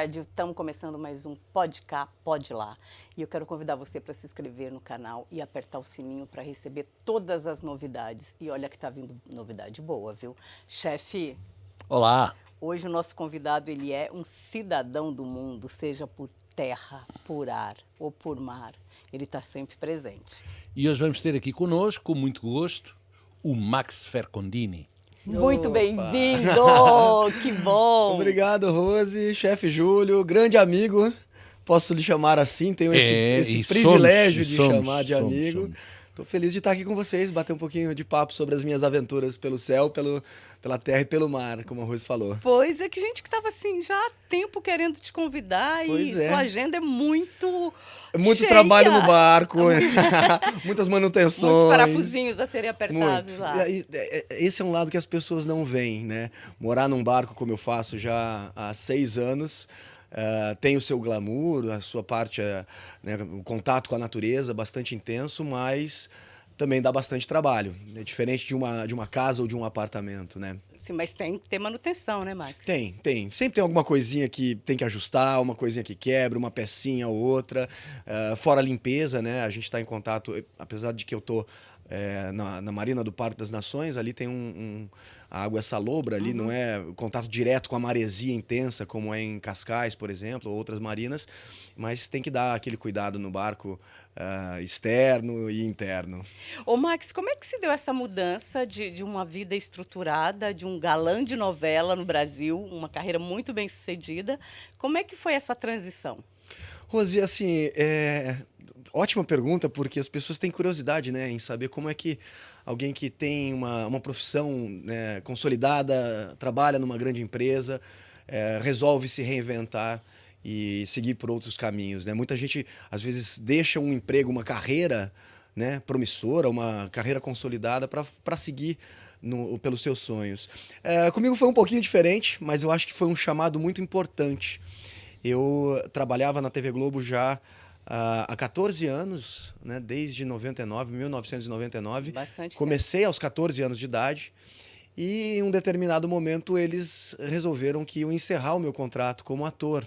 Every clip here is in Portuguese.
rádio, estamos começando mais um Pode Cá, Pode Lá. E eu quero convidar você para se inscrever no canal e apertar o sininho para receber todas as novidades. E olha que está vindo novidade boa, viu? Chefe, Olá! hoje o nosso convidado ele é um cidadão do mundo, seja por terra, por ar ou por mar. Ele está sempre presente. E hoje vamos ter aqui conosco, com muito gosto, o Max Fercondini. Muito Opa! bem-vindo! Que bom! Obrigado, Rose, chefe Júlio, grande amigo. Posso lhe chamar assim? Tenho esse privilégio de chamar de amigo. Estou feliz de estar aqui com vocês, bater um pouquinho de papo sobre as minhas aventuras pelo céu, pela terra e pelo mar, como a Rose falou. Pois é, que gente que estava assim já há tempo querendo te convidar Pois e é. sua agenda é muito Muito cheia. trabalho no barco, muitas manutenções. Muitos parafusinhos a serem apertados Muito. lá. Esse é um lado que as pessoas não veem, né? Morar num barco, como eu faço já há 6 anos, tem o seu glamour, a sua parte, né, o contato com a natureza bastante intenso, mas também dá bastante trabalho. É diferente de uma casa ou de um apartamento, né? Sim, mas tem que ter manutenção, né, Max? Tem. Sempre tem alguma coisinha que tem que ajustar, uma coisinha que quebra, uma pecinha ou outra. Fora a limpeza, né? A gente está em contato, apesar de que eu tô na Marina do Parque das Nações, ali tem a água é salobra, ali não é contato direto com a maresia intensa, como é em Cascais, por exemplo, ou outras marinas, mas tem que dar aquele cuidado no barco externo e interno. Ô, Max, como é que se deu essa mudança de uma vida estruturada, de um galã de novela no Brasil, uma carreira muito bem sucedida? Como é que foi essa transição? Rose, assim, ótima pergunta, porque as pessoas têm curiosidade, né, em saber como é que alguém que tem uma profissão, né, consolidada, trabalha numa grande empresa, resolve se reinventar e seguir por outros caminhos, né? Muita gente, às vezes, deixa um emprego, uma carreira, né, promissora, uma carreira consolidada para seguir pelos seus sonhos. Comigo foi um pouquinho diferente, mas eu acho que foi um chamado muito importante. Eu trabalhava na TV Globo já há 14 anos, né? Desde 1999. Bastante Comecei aos 14 anos de idade e em um determinado momento eles resolveram que iam encerrar o meu contrato como ator.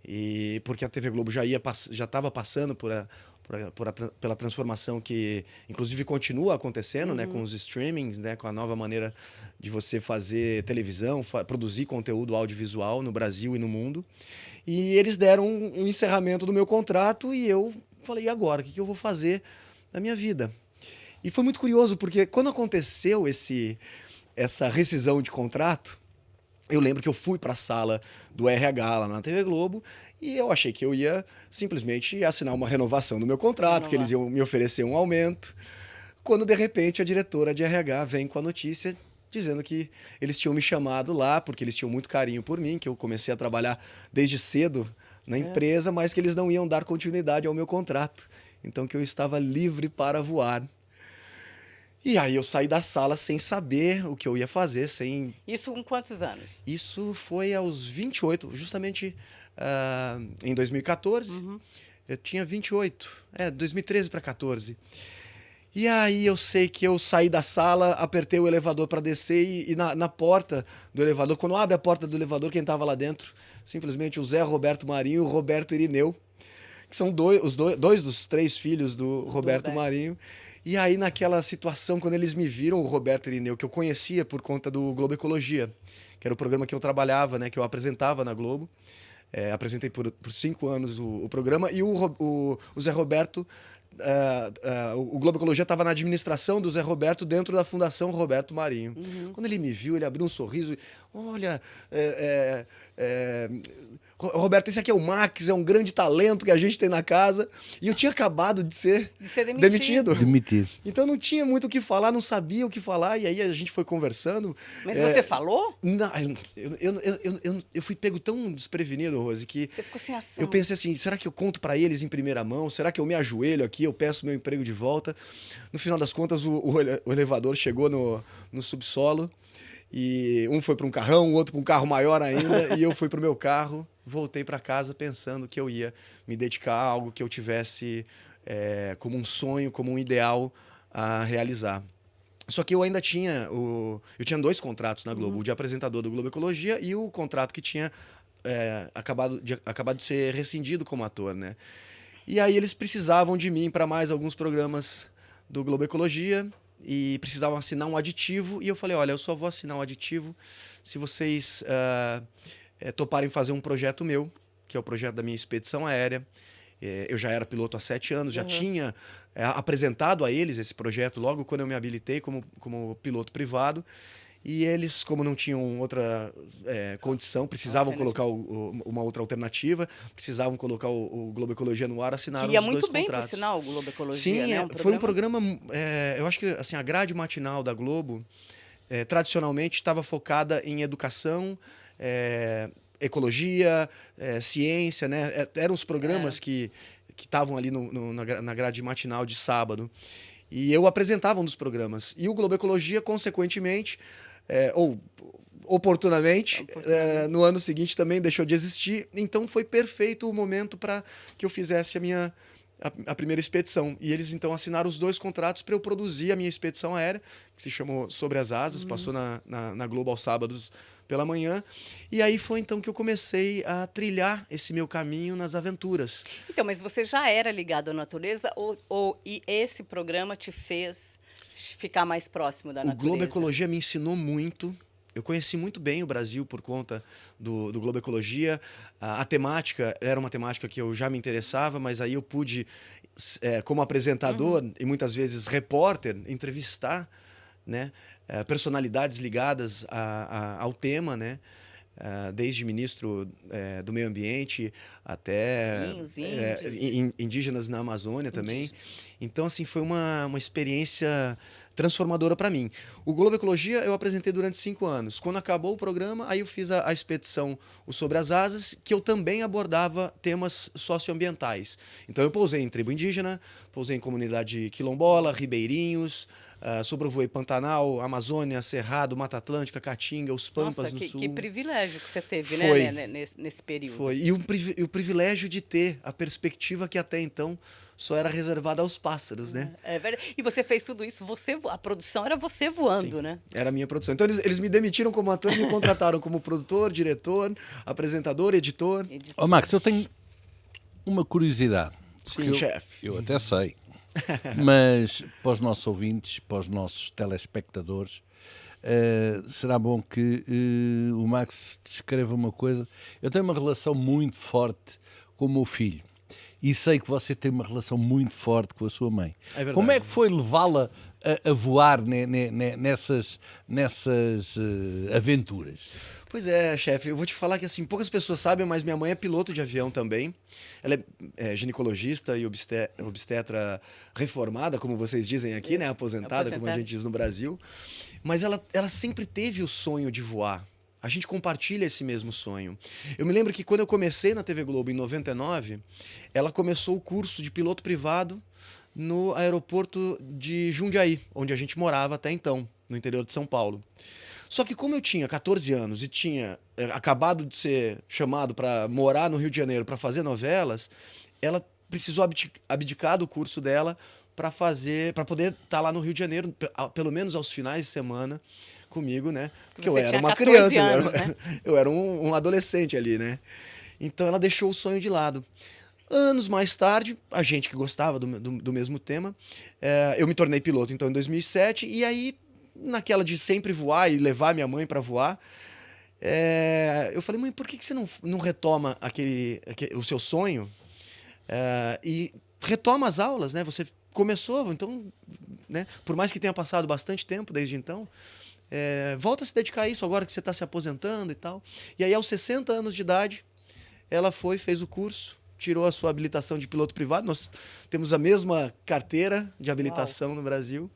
E porque a TV Globo já estava passando pela transformação que, inclusive, continua acontecendo, né, com os streamings, né, com a nova maneira de você fazer televisão, produzir conteúdo audiovisual no Brasil e no mundo. E eles deram um encerramento do meu contrato e eu falei, e agora? O que eu vou fazer na minha vida? E foi muito curioso, porque quando aconteceu essa rescisão de contrato, eu lembro que eu fui para a sala do RH lá na TV Globo e eu achei que eu ia simplesmente assinar uma renovação do meu contrato, que eles iam me oferecer um aumento, quando de repente a diretora de RH vem com a notícia dizendo que eles tinham me chamado lá, porque eles tinham muito carinho por mim, que eu comecei a trabalhar desde cedo na empresa, mas que eles não iam dar continuidade ao meu contrato. Então que eu estava livre para voar. E aí eu saí da sala sem saber o que eu ia fazer, sem... Isso com quantos anos? Isso foi aos 28, justamente em 2014. Eu tinha 28, 2013 para 14. E aí eu sei que eu saí da sala, apertei o elevador para descer e na porta do elevador, quando abre a porta do elevador, quem estava lá dentro? Simplesmente o Zé Roberto Marinho e o Roberto Irineu, que são dois dos 3 filhos do Roberto Marinho. E aí, naquela situação, quando eles me viram, o Roberto Irineu, que eu conhecia por conta do Globo Ecologia, que era o programa que eu trabalhava, né, que eu apresentava na Globo. Apresentei por 5 anos o programa. E o Zé Roberto, o Globo Ecologia estava na administração do Zé Roberto dentro da Fundação Roberto Marinho. Quando ele me viu, ele abriu um sorriso. Olha, Roberto, esse aqui é o Max, é um grande talento que a gente tem na casa. E eu tinha acabado de ser demitido. Então não tinha muito o que falar, não sabia o que falar. E aí a gente foi conversando. Mas você falou? Não, eu fui pego tão desprevenido, Rose, que Você ficou sem ação. eu pensei assim, será que eu conto pra eles em primeira mão? Será que eu me ajoelho aqui, eu peço meu emprego de volta? No final das contas, o elevador chegou no subsolo e um foi para um carrão, o outro para um carro maior ainda, e eu fui pro meu carro, voltei para casa pensando que eu ia me dedicar a algo que eu tivesse como um sonho, como um ideal a realizar. Só que eu ainda tinha eu tinha 2 contratos na Globo, o de apresentador do Globo Ecologia e o contrato que tinha acabado de ser rescindido como ator, né? E aí eles precisavam de mim para mais alguns programas do Globo Ecologia e precisavam assinar um aditivo. E eu falei, olha, eu só vou assinar um aditivo se vocês toparem fazer um projeto meu, que é o projeto da minha expedição aérea. Eu já era piloto há 7 anos, já tinha apresentado a eles esse projeto logo quando eu me habilitei como piloto privado. E eles, como não tinham outra condição, precisavam colocar uma outra alternativa, precisavam colocar o Globo Ecologia no ar, assinaram Que ia os dois muito bem, por contratos. sinal, o Globo Ecologia, Sim, né? foi um programa... eu acho que assim, a grade matinal da Globo, tradicionalmente, estava focada em educação, ecologia, ciência, né? Eram os programas que estavam ali na grade matinal de sábado. E eu apresentava um dos programas. E o Globo Ecologia, consequentemente, ou oportunamente, no ano seguinte também deixou de existir. Então foi perfeito o momento para que eu fizesse a primeira expedição. E eles então assinaram os 2 contratos para eu produzir a minha expedição aérea, que se chamou Sobre as Asas, passou na Globo aos sábados pela manhã. E aí foi então que eu comecei a trilhar esse meu caminho nas aventuras. Então, mas você já era ligado à natureza e esse programa te fez ficar mais próximo da natureza? O Globo Ecologia me ensinou muito. Eu conheci muito bem o Brasil por conta do Globo Ecologia. A temática era uma temática que eu já me interessava, mas aí eu pude, como apresentador e muitas vezes repórter, entrevistar, né, personalidades ligadas ao tema, né? Desde ministro do Meio Ambiente até os índios. indígenas na Amazônia também. Então, assim, foi uma experiência transformadora para mim. O Globo Ecologia eu apresentei durante 5 anos. Quando acabou o programa, aí eu fiz a expedição o Sobre as Asas, que eu também abordava temas socioambientais. Então eu pousei em tribo indígena, pousei em comunidade quilombola, ribeirinhos, sobrevoei Pantanal, Amazônia, Cerrado, Mata Atlântica, Caatinga, os Pampas no Sul. Que privilégio que você teve, Foi. né, nesse período. Foi. E o privilégio de ter a perspectiva que até então só era reservada aos pássaros, né? É verdade. E você fez tudo isso, a produção era você voando, Sim, né? era a minha produção. Então eles me demitiram como ator e me contrataram como produtor, diretor, apresentador, editor. Ó, Max, eu tenho uma curiosidade. Sim, chefe. Eu até sei. Mas para os nossos ouvintes, para os nossos telespectadores, será bom que o Max descreva uma coisa. Eu tenho uma relação muito forte com o meu filho e sei que você tem uma relação muito forte com a sua mãe. É verdade. Como é que foi levá-la a voar nessas aventuras? Pois é, chefe, eu vou te falar que assim, poucas pessoas sabem, mas minha mãe é piloto de avião também. Ela é ginecologista e obstetra reformada, como vocês dizem aqui, né? Aposentada, como a gente diz no Brasil. Mas ela sempre teve o sonho de voar. A gente compartilha esse mesmo sonho. Eu me lembro que quando eu comecei na TV Globo em 99, ela começou o curso de piloto privado no aeroporto de Jundiaí, onde a gente morava até então, no interior de São Paulo. Só que como eu tinha 14 anos e tinha acabado de ser chamado para morar no Rio de Janeiro para fazer novelas, ela precisou abdicar do curso dela para poder estar lá no Rio de Janeiro, pelo menos aos finais de semana, comigo, né? Porque eu era uma criança, eu era um adolescente ali, né? Então ela deixou o sonho de lado. Anos mais tarde, a gente que gostava do mesmo tema, eu me tornei piloto então em 2007, e aí naquela de sempre voar e levar minha mãe para voar, eu falei, mãe, por que você não retoma o seu sonho e retoma as aulas, né? Você começou, então, né? Por mais que tenha passado bastante tempo desde então, volta a se dedicar a isso agora que você está se aposentando e tal. E aí, aos 60 anos de idade, ela fez o curso, tirou a sua habilitação de piloto privado. Nós temos a mesma carteira de habilitação no Brasil.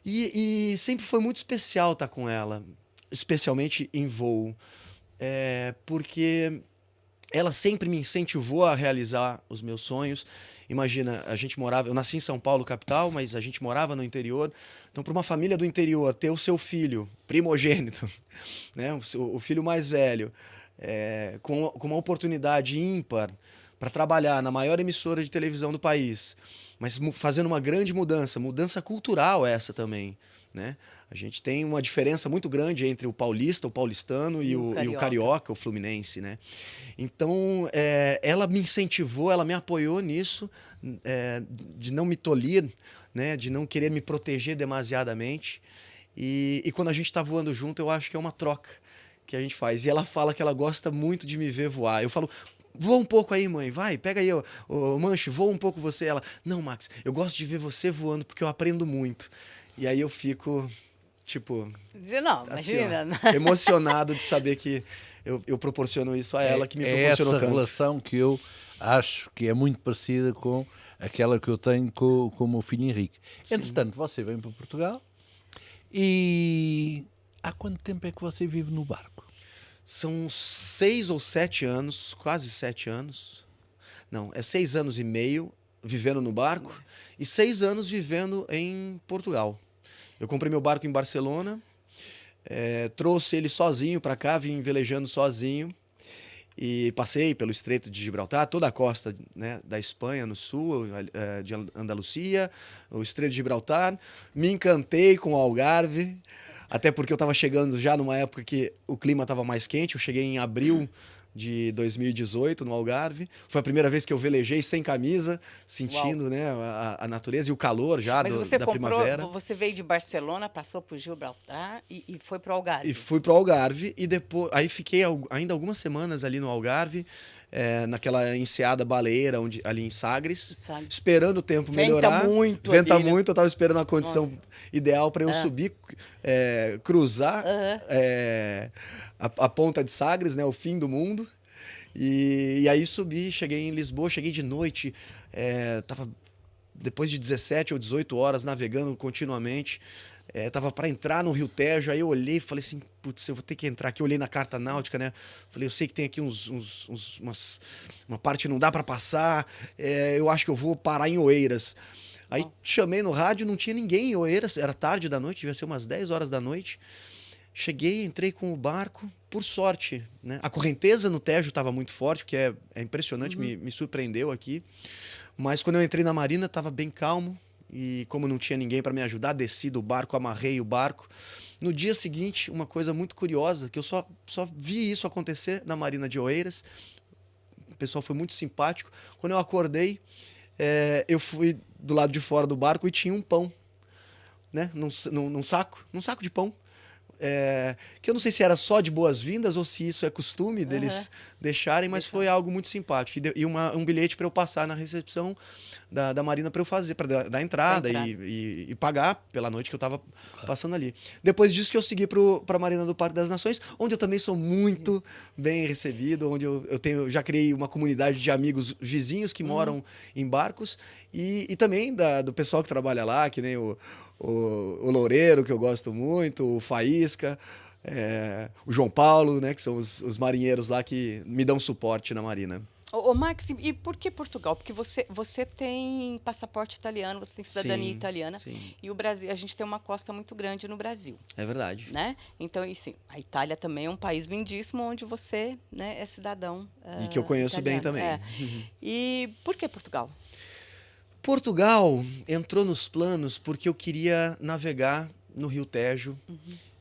E sempre foi muito especial estar com ela, especialmente em voo, porque ela sempre me incentivou a realizar os meus sonhos. Imagina, eu nasci em São Paulo, capital, mas a gente morava no interior. Então, para uma família do interior, ter o seu filho primogênito, né, o filho mais velho, com uma oportunidade ímpar para trabalhar na maior emissora de televisão do país, mas fazendo uma grande mudança cultural essa também, né? A gente tem uma diferença muito grande entre o paulista, o paulistano e o carioca, o fluminense, né? Então, ela me incentivou, ela me apoiou nisso, de não me tolir, né? De não querer me proteger demasiadamente. E quando a gente está voando junto, eu acho que é uma troca que a gente faz. E ela fala que ela gosta muito de me ver voar. Eu falo, voa um pouco aí, mãe, vai, pega aí o manche, voa um pouco você. Ela, não, Max, eu gosto de ver você voando porque eu aprendo muito. E aí eu fico, tipo, Não, assim, imagina. ó, emocionado de saber que eu proporciono isso a ela, que me proporcionou essa tanto. relação que eu acho que é muito parecida com aquela que eu tenho com o meu filho Henrique. Sim. Entretanto, você vem para Portugal e há quanto tempo é que você vive no barco? São 6 ou 7 anos, quase 7 anos. Não, é 6 anos e meio vivendo no barco e 6 anos vivendo em Portugal. Eu comprei meu barco em Barcelona, trouxe ele sozinho para cá, vim velejando sozinho e passei pelo Estreito de Gibraltar, toda a costa, né, da Espanha, no sul, de Andalucia, o Estreito de Gibraltar. Me encantei com o Algarve, até porque eu estava chegando já numa época que o clima estava mais quente. Eu cheguei em abril de 2018 no Algarve. Foi a primeira vez que eu velejei sem camisa, sentindo, né, a natureza e o calor já Mas você da comprou, primavera. você veio de Barcelona, passou por Gibraltar e foi para o Algarve. E fui pro Algarve e depois aí fiquei ainda algumas semanas ali no Algarve, naquela enseada baleeira ali em Sagres, esperando o tempo melhorar. Venta ali, né? muito, eu tava esperando a condição Nossa. ideal para eu subir, cruzar a ponta de Sagres, né, o fim do mundo. E aí subi, cheguei em Lisboa, cheguei de noite, tava depois de 17 ou 18 horas navegando continuamente. Tava para entrar no Rio Tejo, aí eu olhei e falei assim, putz, eu vou ter que entrar aqui. Eu olhei na carta náutica, né? Falei, eu sei que tem aqui uma parte que não dá para passar, eu acho que eu vou parar em Oeiras. Aí chamei no rádio, não tinha ninguém em Oeiras, era tarde da noite, devia ser umas 10 horas da noite. Cheguei, entrei com o barco, por sorte, né? A correnteza no Tejo estava muito forte, que é impressionante, me surpreendeu aqui. Mas quando eu entrei na marina, estava bem calmo. E como não tinha ninguém para me ajudar, desci do barco, amarrei o barco. No dia seguinte, uma coisa muito curiosa, que eu só vi isso acontecer na Marina de Oeiras. O pessoal foi muito simpático. Quando eu acordei, eu fui do lado de fora do barco e tinha um pão, né? Num saco de pão. Que eu não sei se era só de boas-vindas ou se isso é costume deles deixarem, mas foi algo muito simpático. E um bilhete para eu passar na recepção da Marina para eu fazer, para dar entrada e pagar pela noite que eu estava passando ali. Depois disso que eu segui para a Marina do Parque das Nações, onde eu também sou muito bem recebido, onde eu já criei uma comunidade de amigos vizinhos que moram em barcos e também do pessoal que trabalha lá, que nem o Loureiro, que eu gosto muito, o Faísca, o João Paulo, né, que são os marinheiros lá que me dão suporte na Marina. Ô, Max, e por que Portugal? Porque você tem passaporte italiano, você tem cidadania italiana. Sim. E o Brasil, a gente tem uma costa muito grande no Brasil. É verdade. Né? Então, e sim, a Itália também é um país lindíssimo onde você, né, é cidadão e que eu conheço italiano. bem também. E por que Portugal? Portugal entrou nos planos porque eu queria navegar no Rio Tejo.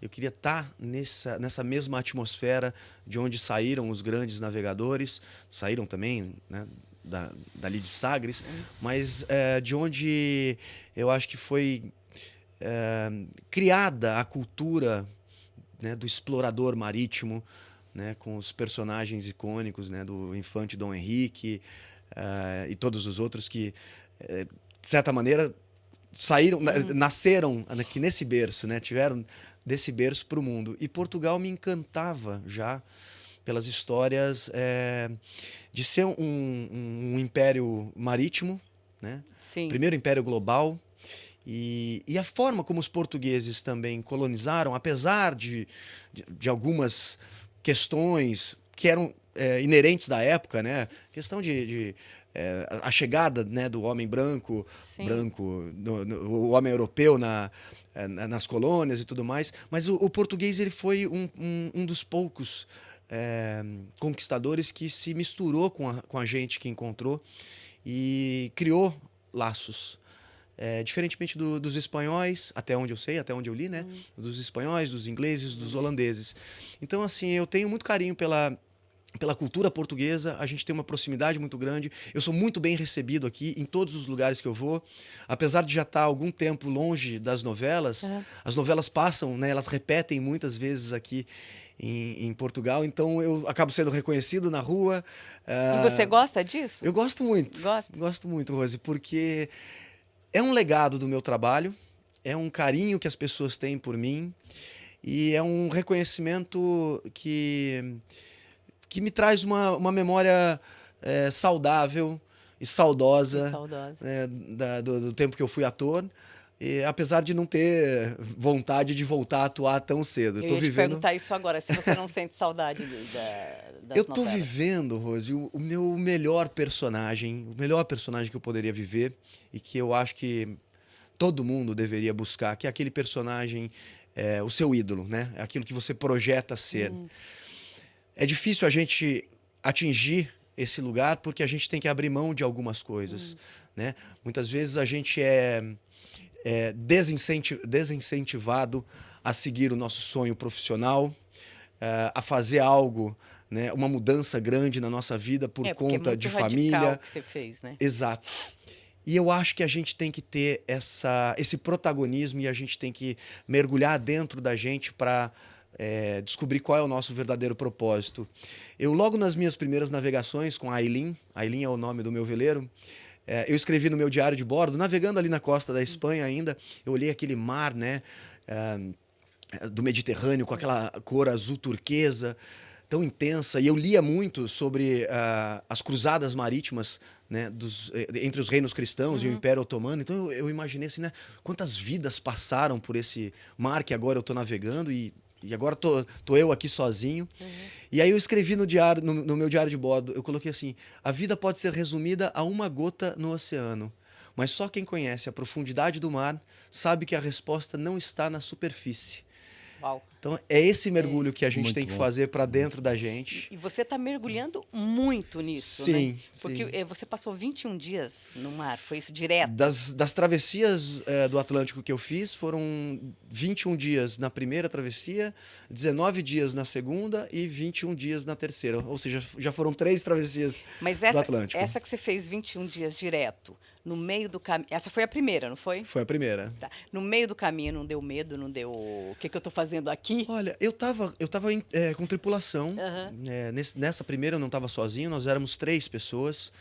Eu queria estar nessa mesma atmosfera de onde saíram os grandes navegadores, saíram também, né, dali de Sagres, mas de onde eu acho que foi criada a cultura, né, do explorador marítimo, né, com os personagens icônicos, né, do Infante Dom Henrique e todos os outros que, de certa maneira, nasceram aqui nesse berço, né, tiveram desse berço para o mundo. E Portugal me encantava já pelas histórias de ser um império marítimo, né? Sim. Primeiro império global. E a forma como os portugueses também colonizaram, apesar de algumas questões que eram inerentes da época, né? Questão a chegada, né, do homem branco, o homem europeu nas colônias e tudo mais, mas o português ele foi um dos poucos conquistadores que se misturou com a gente que encontrou e criou laços. diferentemente dos espanhóis, até onde eu sei, até onde eu li, né? Dos espanhóis, dos ingleses, dos holandeses. Então, assim, eu tenho muito carinho pela cultura portuguesa, a gente tem uma proximidade muito grande. Eu sou muito bem recebido aqui em todos os lugares que eu vou. Apesar de já estar há algum tempo longe das novelas, as novelas passam, né? Elas repetem muitas vezes aqui em Portugal, então eu acabo sendo reconhecido na rua. E você gosta disso? Eu gosto muito. Gosta? Gosto muito, Rose, porque é um legado do meu trabalho, é um carinho que as pessoas têm por mim e é um reconhecimento que me traz uma memória saudável e saudosa, Saudosa. do tempo que eu fui ator. E, apesar de não ter vontade de voltar a atuar tão cedo. Eu tô ia te vivendo... perguntar isso agora, se você não sente saudade das Eu tô novelas. vivendo, Rose, o meu melhor personagem, o melhor personagem que eu poderia viver e que eu acho que todo mundo deveria buscar, que é aquele personagem, o seu ídolo, né? É aquilo que você projeta ser. É difícil a gente atingir esse lugar porque a gente tem que abrir mão de algumas coisas, né? Muitas vezes a gente é desincentivado a seguir o nosso sonho profissional, a fazer algo, né? Uma mudança grande na nossa vida por Porque conta é muito de radical família. o que você fez, né? Exato. E eu acho que a gente tem que ter esse protagonismo e a gente tem que mergulhar dentro da gente para descobrir qual é o nosso verdadeiro propósito. Eu, logo nas minhas primeiras navegações com a Ailyn é o nome do meu veleiro, eu escrevi no meu diário de bordo, navegando ali na costa da Espanha ainda, eu olhei aquele mar, né, do Mediterrâneo, com aquela cor azul turquesa, tão intensa, e eu lia muito sobre as cruzadas marítimas, né, entre os reinos cristãos e o Império Otomano. Então eu imaginei assim, né, quantas vidas passaram por esse mar que agora eu estou navegando e agora tô eu aqui sozinho. E aí eu escrevi no meu diário de bordo, eu coloquei assim: a vida pode ser resumida a uma gota no oceano, mas só quem conhece a profundidade do mar sabe que a resposta não está na superfície. Uau. Então é esse mergulho que a gente Muito tem que bom. fazer para dentro da gente. E você está mergulhando muito nisso, né? Sim, Porque sim. você passou 21 dias no mar, foi isso direto? Das travessias do Atlântico que eu fiz, foram 21 dias na primeira travessia, 19 dias na segunda e 21 dias na terceira. Ou seja, já foram 3 travessias Mas do Atlântico. essa que você fez 21 dias direto, no meio do caminho... Essa foi a primeira, não foi? Foi a primeira. Tá. No meio do caminho não deu medo, não deu... O que eu tô fazendo aqui? Olha, eu tava com tripulação. Aham. Nessa primeira eu não estava sozinho, nós éramos 3 pessoas.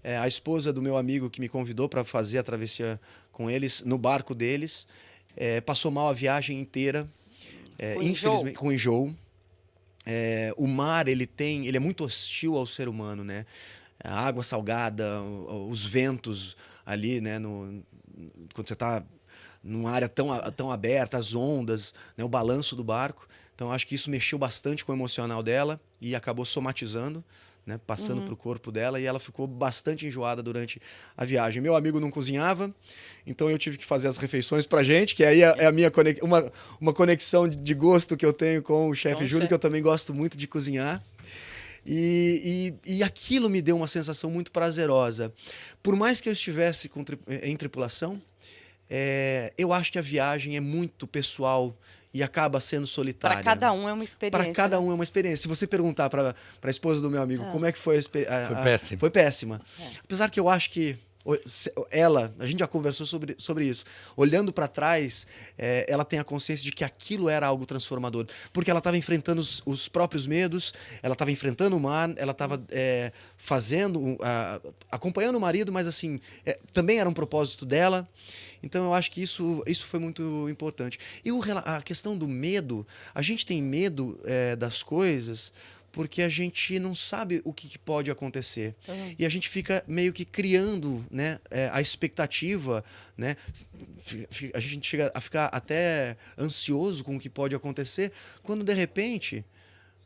A esposa do meu amigo que me convidou para fazer a travessia com eles, no barco deles, passou mal a viagem inteira, Com infelizmente, com enjoo. O mar, ele é muito hostil ao ser humano, né? A água salgada, os ventos ali, né? Quando você está numa área tão aberta, as ondas, né? O balanço do barco. Então, acho que isso mexeu bastante com o emocional dela e acabou somatizando, né? Passando para o corpo dela, e ela ficou bastante enjoada durante a viagem. Meu amigo não cozinhava, então eu tive que fazer as refeições pra gente, que aí é a minha uma conexão de gosto que eu tenho com o chefe Júlio, que eu também gosto muito de cozinhar. E aquilo me deu uma sensação muito prazerosa. Por mais que eu estivesse em tripulação, eu acho que a viagem é muito pessoal e acaba sendo solitária. Para cada um é uma experiência. Para cada um é uma experiência. Se você perguntar para a esposa do meu amigo como é que foi a experiência... Foi péssimo. Foi péssima. Apesar que eu acho que a gente já conversou sobre isso. Olhando para trás, ela tem a consciência de que aquilo era algo transformador. Porque ela estava enfrentando os próprios medos, ela estava enfrentando o mar, ela estava acompanhando o marido, mas assim, também era um propósito dela. Então eu acho que isso foi muito importante. E a questão do medo, a gente tem medo das coisas porque a gente não sabe o que pode acontecer. E a gente fica meio que criando, né, a expectativa, né? A gente chega a ficar até ansioso com o que pode acontecer, quando de repente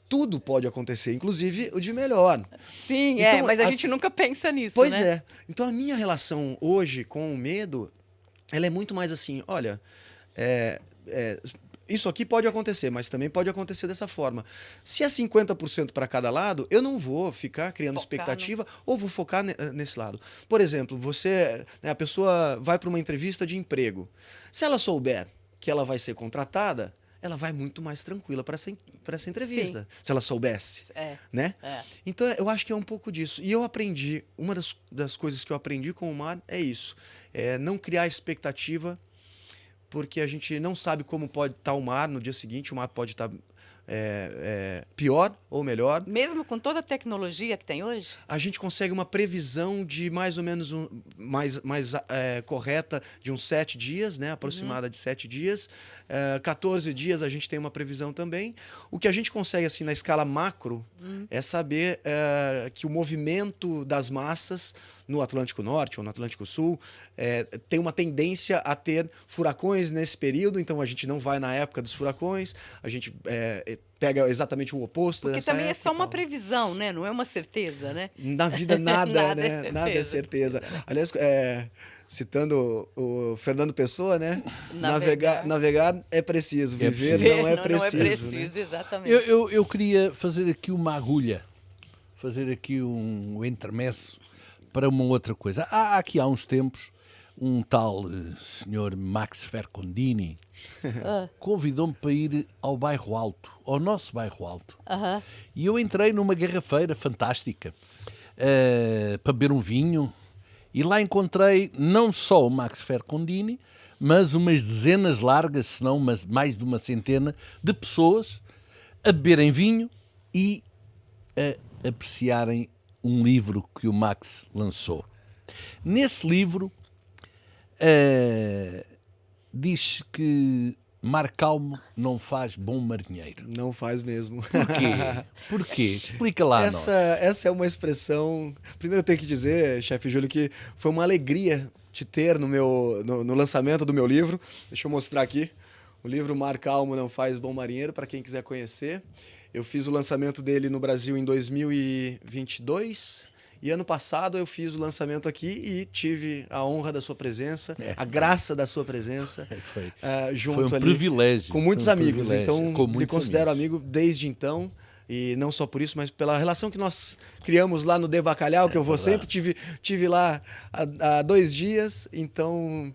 tudo pode acontecer, inclusive o de melhor. Sim, então, mas a gente nunca pensa nisso, pois né? é. Então a minha relação hoje com o medo, ela é muito mais assim, olha, isso aqui pode acontecer, mas também pode acontecer dessa forma. Se é 50% para cada lado, eu não vou ficar criando expectativa ou vou focar nesse lado. Por exemplo, a pessoa vai para uma entrevista de emprego. Se ela souber que ela vai ser contratada, ela vai muito mais tranquila para essa entrevista, se ela soubesse, né? Então, eu acho que é um pouco disso. E eu aprendi, uma das coisas que eu aprendi com o mar é isso, não criar expectativa, porque a gente não sabe como pode estar o mar no dia seguinte, o mar pode estar pior ou melhor. Mesmo com toda a tecnologia que tem hoje? A gente consegue uma previsão de mais ou menos mais correta de uns 7 dias, né? Aproximada de 7 dias. 14 dias a gente tem uma previsão também. O que a gente consegue, assim, na escala macro, é saber que o movimento das massas no Atlântico Norte ou no Atlântico Sul tem uma tendência a ter furacões nesse período, então a gente não vai na época dos furacões, a gente pega exatamente o oposto. Porque também é só uma previsão, né? Não é uma certeza, né? Na vida nada, né? Nada é certeza. Aliás, citando o Fernando Pessoa, né? Navegar é preciso, viver não é preciso. Não é preciso, né? Exatamente. Eu queria fazer aqui uma agulha, fazer aqui um intermesso para uma outra coisa. Há uns tempos, um tal senhor Max Fercondini convidou-me para ir ao Bairro Alto, ao nosso Bairro Alto. E eu entrei numa garrafeira fantástica para beber um vinho, e lá encontrei não só o Max Fercondini, mas umas dezenas largas, se não mais de uma centena, de pessoas a beberem vinho e a apreciarem um livro que o Max lançou. Nesse livro diz que mar calmo não faz bom marinheiro. Não faz mesmo. Porquê? Explica lá a nós. Essa é uma expressão... Primeiro eu tenho que dizer, chefe Júlio, que foi uma alegria te ter no lançamento do meu livro. Deixa eu mostrar aqui. O livro Mar Calmo Não Faz Bom Marinheiro, para quem quiser conhecer. Eu fiz o lançamento dele no Brasil em 2022 e ano passado eu fiz o lançamento aqui e tive a honra da sua presença, a graça da sua presença. Junto foi um ali, privilégio. com muitos amigos, então me considero amigos. amigo desde então. E não só por isso, mas pela relação que nós criamos lá no De Bacalhau, que eu sempre tive lá há 2 dias. Então,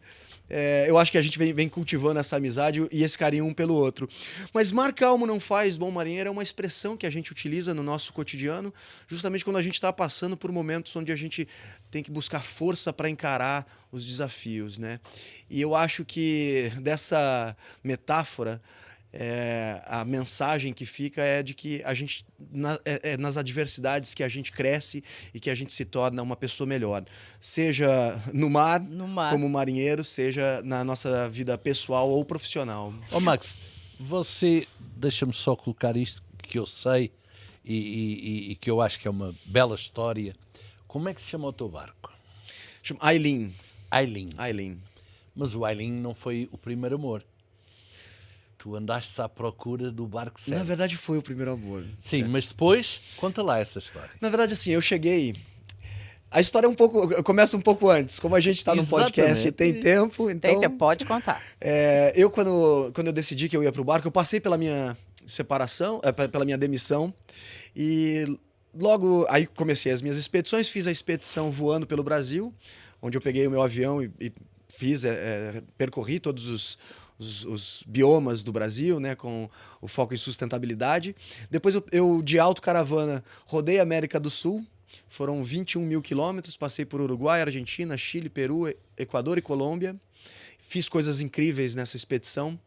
eu acho que a gente vem cultivando essa amizade e esse carinho um pelo outro. Mas mar calmo não faz bom marinheiro é uma expressão que a gente utiliza no nosso cotidiano, justamente quando a gente está passando por momentos onde a gente tem que buscar força para encarar os desafios, né? E eu acho que dessa metáfora, a mensagem que fica é de que a gente, nas adversidades que a gente cresce e que a gente se torna uma pessoa melhor. Seja no mar, como marinheiro, seja na nossa vida pessoal ou profissional. Max, você, deixa-me só colocar isto que eu sei e que eu acho que é uma bela história. Como é que se chama o teu barco? Chama Aileen. Aileen. Mas o Aileen não foi o primeiro amor. Tu andaste à procura do barco certo. Na verdade, foi o primeiro amor. Sim, mas depois, conta lá essa história. Na verdade, assim, eu cheguei... A história começa um pouco antes. Como a gente está no podcast e tem tempo, então... Pode contar. Eu, quando eu decidi que eu ia para o barco, eu passei pela minha separação, pela minha demissão, e logo aí comecei as minhas expedições, fiz a expedição voando pelo Brasil, onde eu peguei o meu avião e percorri todos os biomas do Brasil, né, com o foco em sustentabilidade. Depois eu de autocaravana rodei a América do Sul, foram 21 mil quilômetros, passei por Uruguai, Argentina, Chile, Peru, Equador e Colômbia. Fiz coisas incríveis nessa expedição,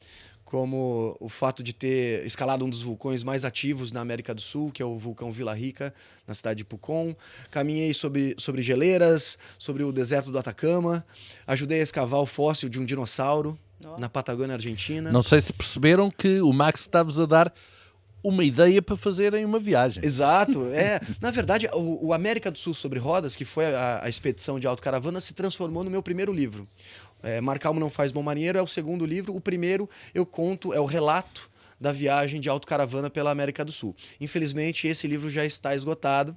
como o fato de ter escalado um dos vulcões mais ativos na América do Sul, que é o vulcão Vila Rica, na cidade de Pucón. Caminhei sobre geleiras, sobre o deserto do Atacama, ajudei a escavar o fóssil de um dinossauro na Patagônia Argentina. Não sei se perceberam que o Max está-vos a dar uma ideia para fazerem uma viagem. Exato. Na verdade, o América do Sul sobre Rodas, que foi a expedição de autocaravana, se transformou no meu primeiro livro. Mar Calmo Não Faz Bom Marinheiro é o segundo livro. O primeiro eu conto, é o relato da viagem de autocaravana pela América do Sul. Infelizmente, esse livro já está esgotado.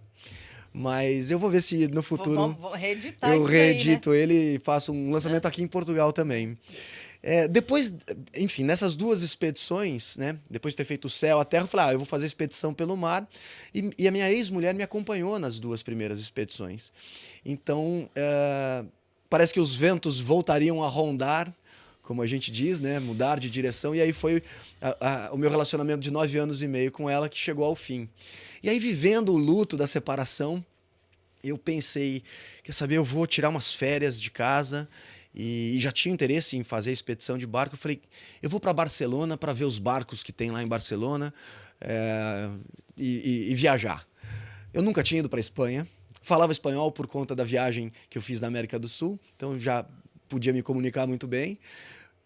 Mas eu vou ver se no futuro vou reeditar eu isso reedito aí, né? ele e faço um lançamento aqui em Portugal também. Depois, enfim, nessas duas expedições, né? Depois de ter feito o céu, a terra, eu falei, eu vou fazer expedição pelo mar. E a minha ex-mulher me acompanhou nas duas primeiras expedições. Então, parece que os ventos voltariam a rondar, como a gente diz, né? Mudar de direção. E aí foi o meu relacionamento de 9 anos e meio com ela que chegou ao fim. E aí, vivendo o luto da separação, eu pensei, quer saber, eu vou tirar umas férias de casa e já tinha interesse em fazer a expedição de barco. Eu falei, eu vou para Barcelona para ver os barcos que tem lá em Barcelona e viajar. Eu nunca tinha ido para a Espanha, falava espanhol por conta da viagem que eu fiz na América do Sul, então já podia me comunicar muito bem.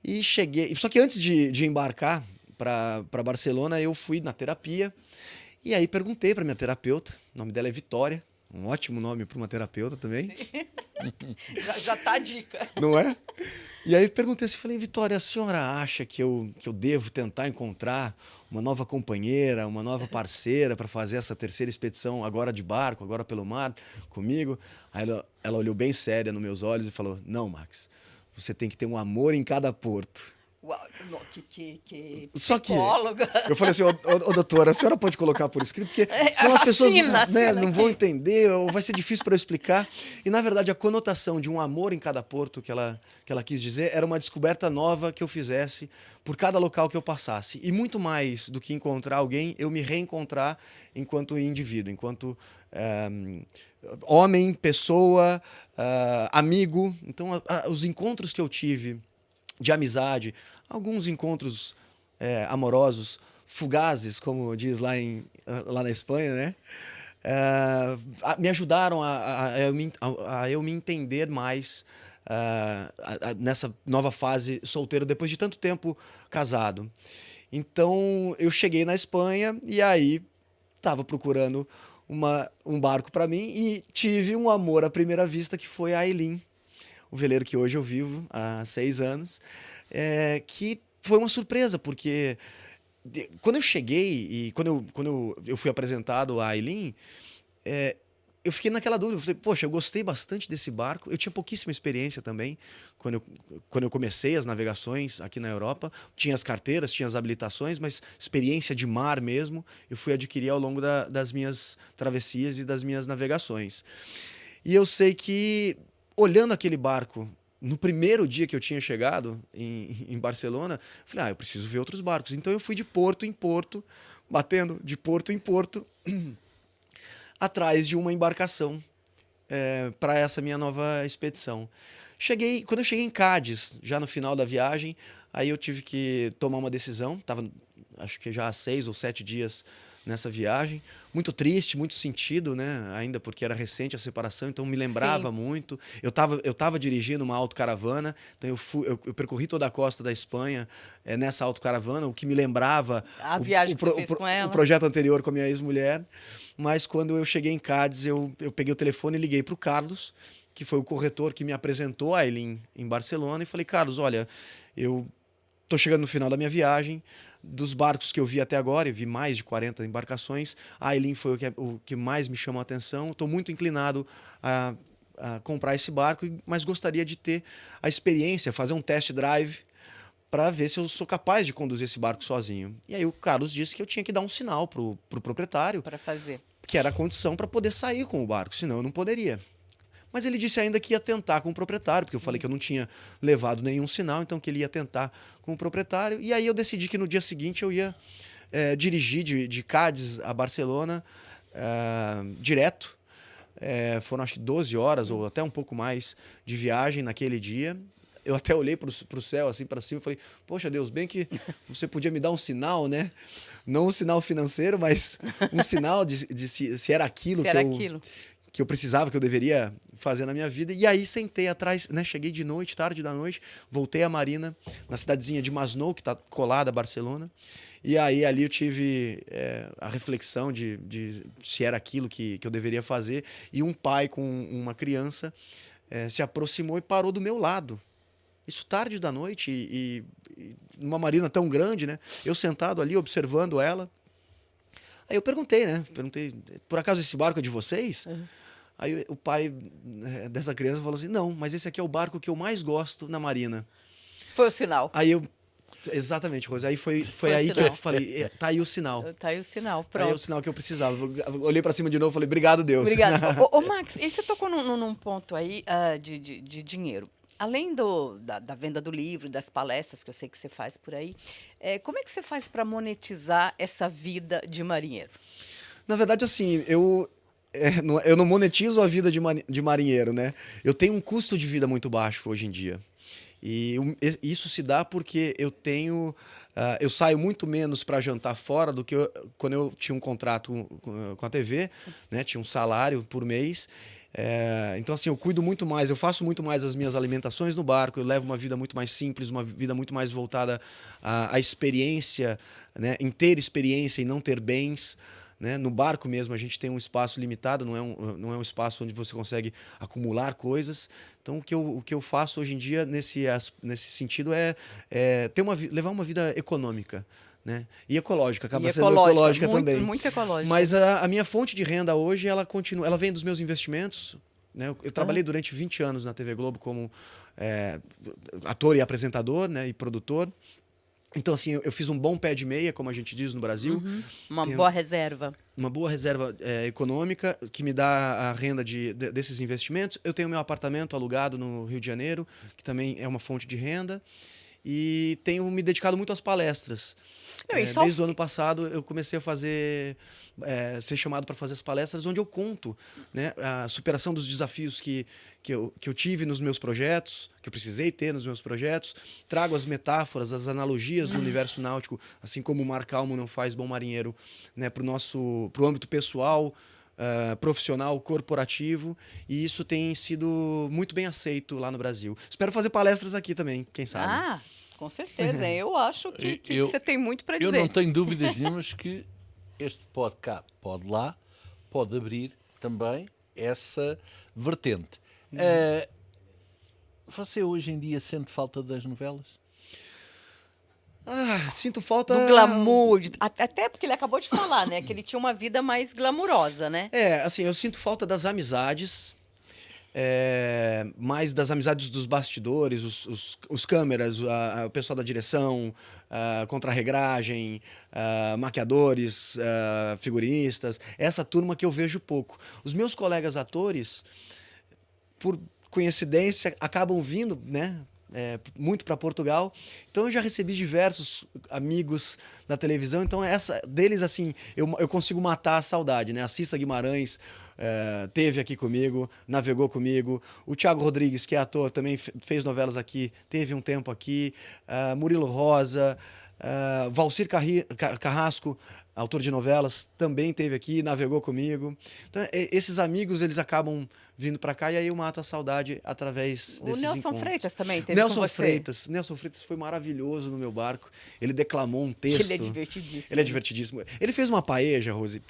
E cheguei, só que antes de embarcar para Barcelona, eu fui na terapia e aí perguntei para minha terapeuta, o nome dela é Vitória, um ótimo nome para uma terapeuta também. Já tá a dica. Não é? E aí perguntei assim, falei, Vitória, a senhora acha que eu devo tentar encontrar uma nova companheira, uma nova parceira para fazer essa terceira expedição, agora de barco, agora pelo mar, comigo? Aí ela olhou bem séria nos meus olhos e falou, não, Max, você tem que ter um amor em cada porto. Uau, que Só que psicóloga. eu falei assim, ô doutora, a senhora pode colocar por escrito, porque senão as pessoas não vão entender, ou vai ser difícil para eu explicar. E, na verdade, a conotação de um amor em cada porto que ela quis dizer era uma descoberta nova que eu fizesse por cada local que eu passasse. E muito mais do que encontrar alguém, eu me reencontrar enquanto indivíduo, enquanto homem, pessoa, amigo. Então, os encontros que eu tive de amizade, alguns encontros amorosos, fugazes, como diz lá na Espanha, né? Me ajudaram a eu me entender mais nessa nova fase solteiro, depois de tanto tempo casado. Então, eu cheguei na Espanha e aí estava procurando um barco para mim e tive um amor à primeira vista, que foi a Ailín, o veleiro que hoje eu vivo há 6 anos, que foi uma surpresa, porque quando eu cheguei e quando eu fui apresentado a Ailín, eu fiquei naquela dúvida. Eu falei, poxa, eu gostei bastante desse barco. Eu tinha pouquíssima experiência também quando eu comecei as navegações aqui na Europa. Tinha as carteiras, tinha as habilitações, mas experiência de mar mesmo eu fui adquirir ao longo das minhas travessias e das minhas navegações. E eu sei que, olhando aquele barco, no primeiro dia que eu tinha chegado em Barcelona, eu falei, eu preciso ver outros barcos. Então eu fui de porto em porto, batendo de porto em porto, atrás de uma embarcação para essa minha nova expedição. Quando eu cheguei em Cádiz, já no final da viagem, aí eu tive que tomar uma decisão. Estava, acho que já há 6 ou 7 dias nessa viagem. Muito triste, muito sentido, né? Ainda porque era recente a separação, então me lembrava muito. Eu tava dirigindo uma autocaravana, então eu percorri toda a costa da Espanha nessa autocaravana, o que me lembrava a viagem que você fez com ela. O projeto anterior com a minha ex-mulher. Mas quando eu cheguei em Cádiz, eu peguei o telefone e liguei para o Carlos, que foi o corretor que me apresentou a Ailín em Barcelona, e falei, Carlos, olha, eu tô chegando no final da minha viagem. Dos barcos que eu vi até agora, eu vi mais de 40 embarcações, a Ailín foi o que mais me chamou a atenção. Estou muito inclinado a comprar esse barco, mas gostaria de ter a experiência, fazer um test drive para ver se eu sou capaz de conduzir esse barco sozinho. E aí o Carlos disse que eu tinha que dar um sinal pro proprietário, para fazer, que era a condição para poder sair com o barco, senão eu não poderia. Mas ele disse ainda que ia tentar com o proprietário, porque eu falei que eu não tinha levado nenhum sinal, então que ele ia tentar com o proprietário. E aí eu decidi que no dia seguinte eu ia dirigir de Cádiz a Barcelona direto. Foram acho que 12 horas ou até um pouco mais de viagem naquele dia. Eu até olhei para o céu, assim, para cima, e falei, poxa Deus, bem que você podia me dar um sinal, né? Não um sinal financeiro, mas um sinal de se era aquilo que eu precisava, que eu deveria fazer na minha vida. E aí sentei atrás, né? Cheguei de noite, tarde da noite, voltei à marina, na cidadezinha de Masnou, que está colada a Barcelona. E aí ali eu tive a reflexão de se era aquilo que eu deveria fazer. E um pai com uma criança se aproximou e parou do meu lado. Isso tarde da noite e numa marina tão grande, né? Eu sentado ali observando ela. Aí eu perguntei, né? Por acaso esse barco é de vocês? Uhum. Aí o pai dessa criança falou assim, não, mas esse aqui é o barco que eu mais gosto na marina. Foi o sinal. Aí eu... Exatamente, Rose. Aí foi Foi o aí que sinal. eu falei, tá aí o sinal. Tá aí o sinal, Tá aí o pronto. sinal que eu precisava. Eu olhei pra cima de novo e falei, obrigado, Deus. Obrigada. Ô, Max, e você tocou num ponto aí de dinheiro. Além da venda do livro, das palestras que eu sei que você faz por aí, como é que você faz para monetizar essa vida de marinheiro? Na verdade, assim, eu não monetizo a vida de marinheiro, né? Eu tenho um custo de vida muito baixo hoje em dia. E isso se dá porque eu saio muito menos para jantar fora do que quando eu tinha um contrato com a TV, né? Tinha um salário por mês. Então, assim, eu cuido muito mais, eu faço muito mais as minhas alimentações no barco, eu levo uma vida muito mais simples, uma vida muito mais voltada à experiência, né? Em ter experiência e não ter bens. Né? No barco mesmo a gente tem um espaço limitado, não é um espaço onde você consegue acumular coisas. Então o que eu faço hoje em dia nesse sentido é levar uma vida econômica, né? E ecológica, acaba sendo ecológica também. Muito ecológica. Mas a minha fonte de renda hoje, ela vem dos meus investimentos. Né? Eu trabalhei durante 20 anos na TV Globo como ator e apresentador, né? E produtor. Então, assim, eu fiz um bom pé de meia, como a gente diz no Brasil. Uma boa reserva. Uma boa reserva econômica que me dá a renda desses investimentos. Eu tenho meu apartamento alugado no Rio de Janeiro, que também é uma fonte de renda. E tenho me dedicado muito às palestras. Desde o ano passado eu comecei a ser chamado para fazer as palestras onde eu conto, né, a superação dos desafios que eu tive nos meus projetos, que eu precisei ter nos meus projetos. Trago as metáforas, as analogias do universo náutico, assim como o mar calmo não faz bom marinheiro, né, para o âmbito pessoal, profissional, corporativo, e isso tem sido muito bem aceito lá no Brasil. Espero fazer palestras aqui também, quem sabe. Com certeza. Eu acho que você tem muito para dizer. Eu não tenho dúvidas nenhumas que este pode cá, pode abrir também essa vertente. Você hoje em dia sente falta das novelas? Sinto falta... Do glamour, até porque ele acabou de falar, né? Que ele tinha uma vida mais glamurosa, né? Assim, eu sinto falta das amizades, mais das amizades dos bastidores, os câmeras, o pessoal da direção, contra-regragem, maquiadores, figurinistas, essa turma que eu vejo pouco. Os meus colegas atores, por coincidência, acabam vindo, né? Muito para Portugal, então eu já recebi diversos amigos da televisão, então deles assim eu consigo matar a saudade, né? A Cissa Guimarães teve aqui comigo, navegou comigo, o Thiago Rodrigues, que é ator, também fez novelas aqui, teve um tempo aqui, Murilo Rosa, Valcir Carrasco, autor de novelas, também teve aqui, navegou comigo. Então, esses amigos, eles acabam vindo para cá e aí eu mato a saudade através desses encontros. O Nelson Freitas também teve com você? Nelson Freitas foi maravilhoso no meu barco. Ele declamou um texto. Ele é divertidíssimo. Ele é divertidíssimo. Ele fez uma paeja, Rose,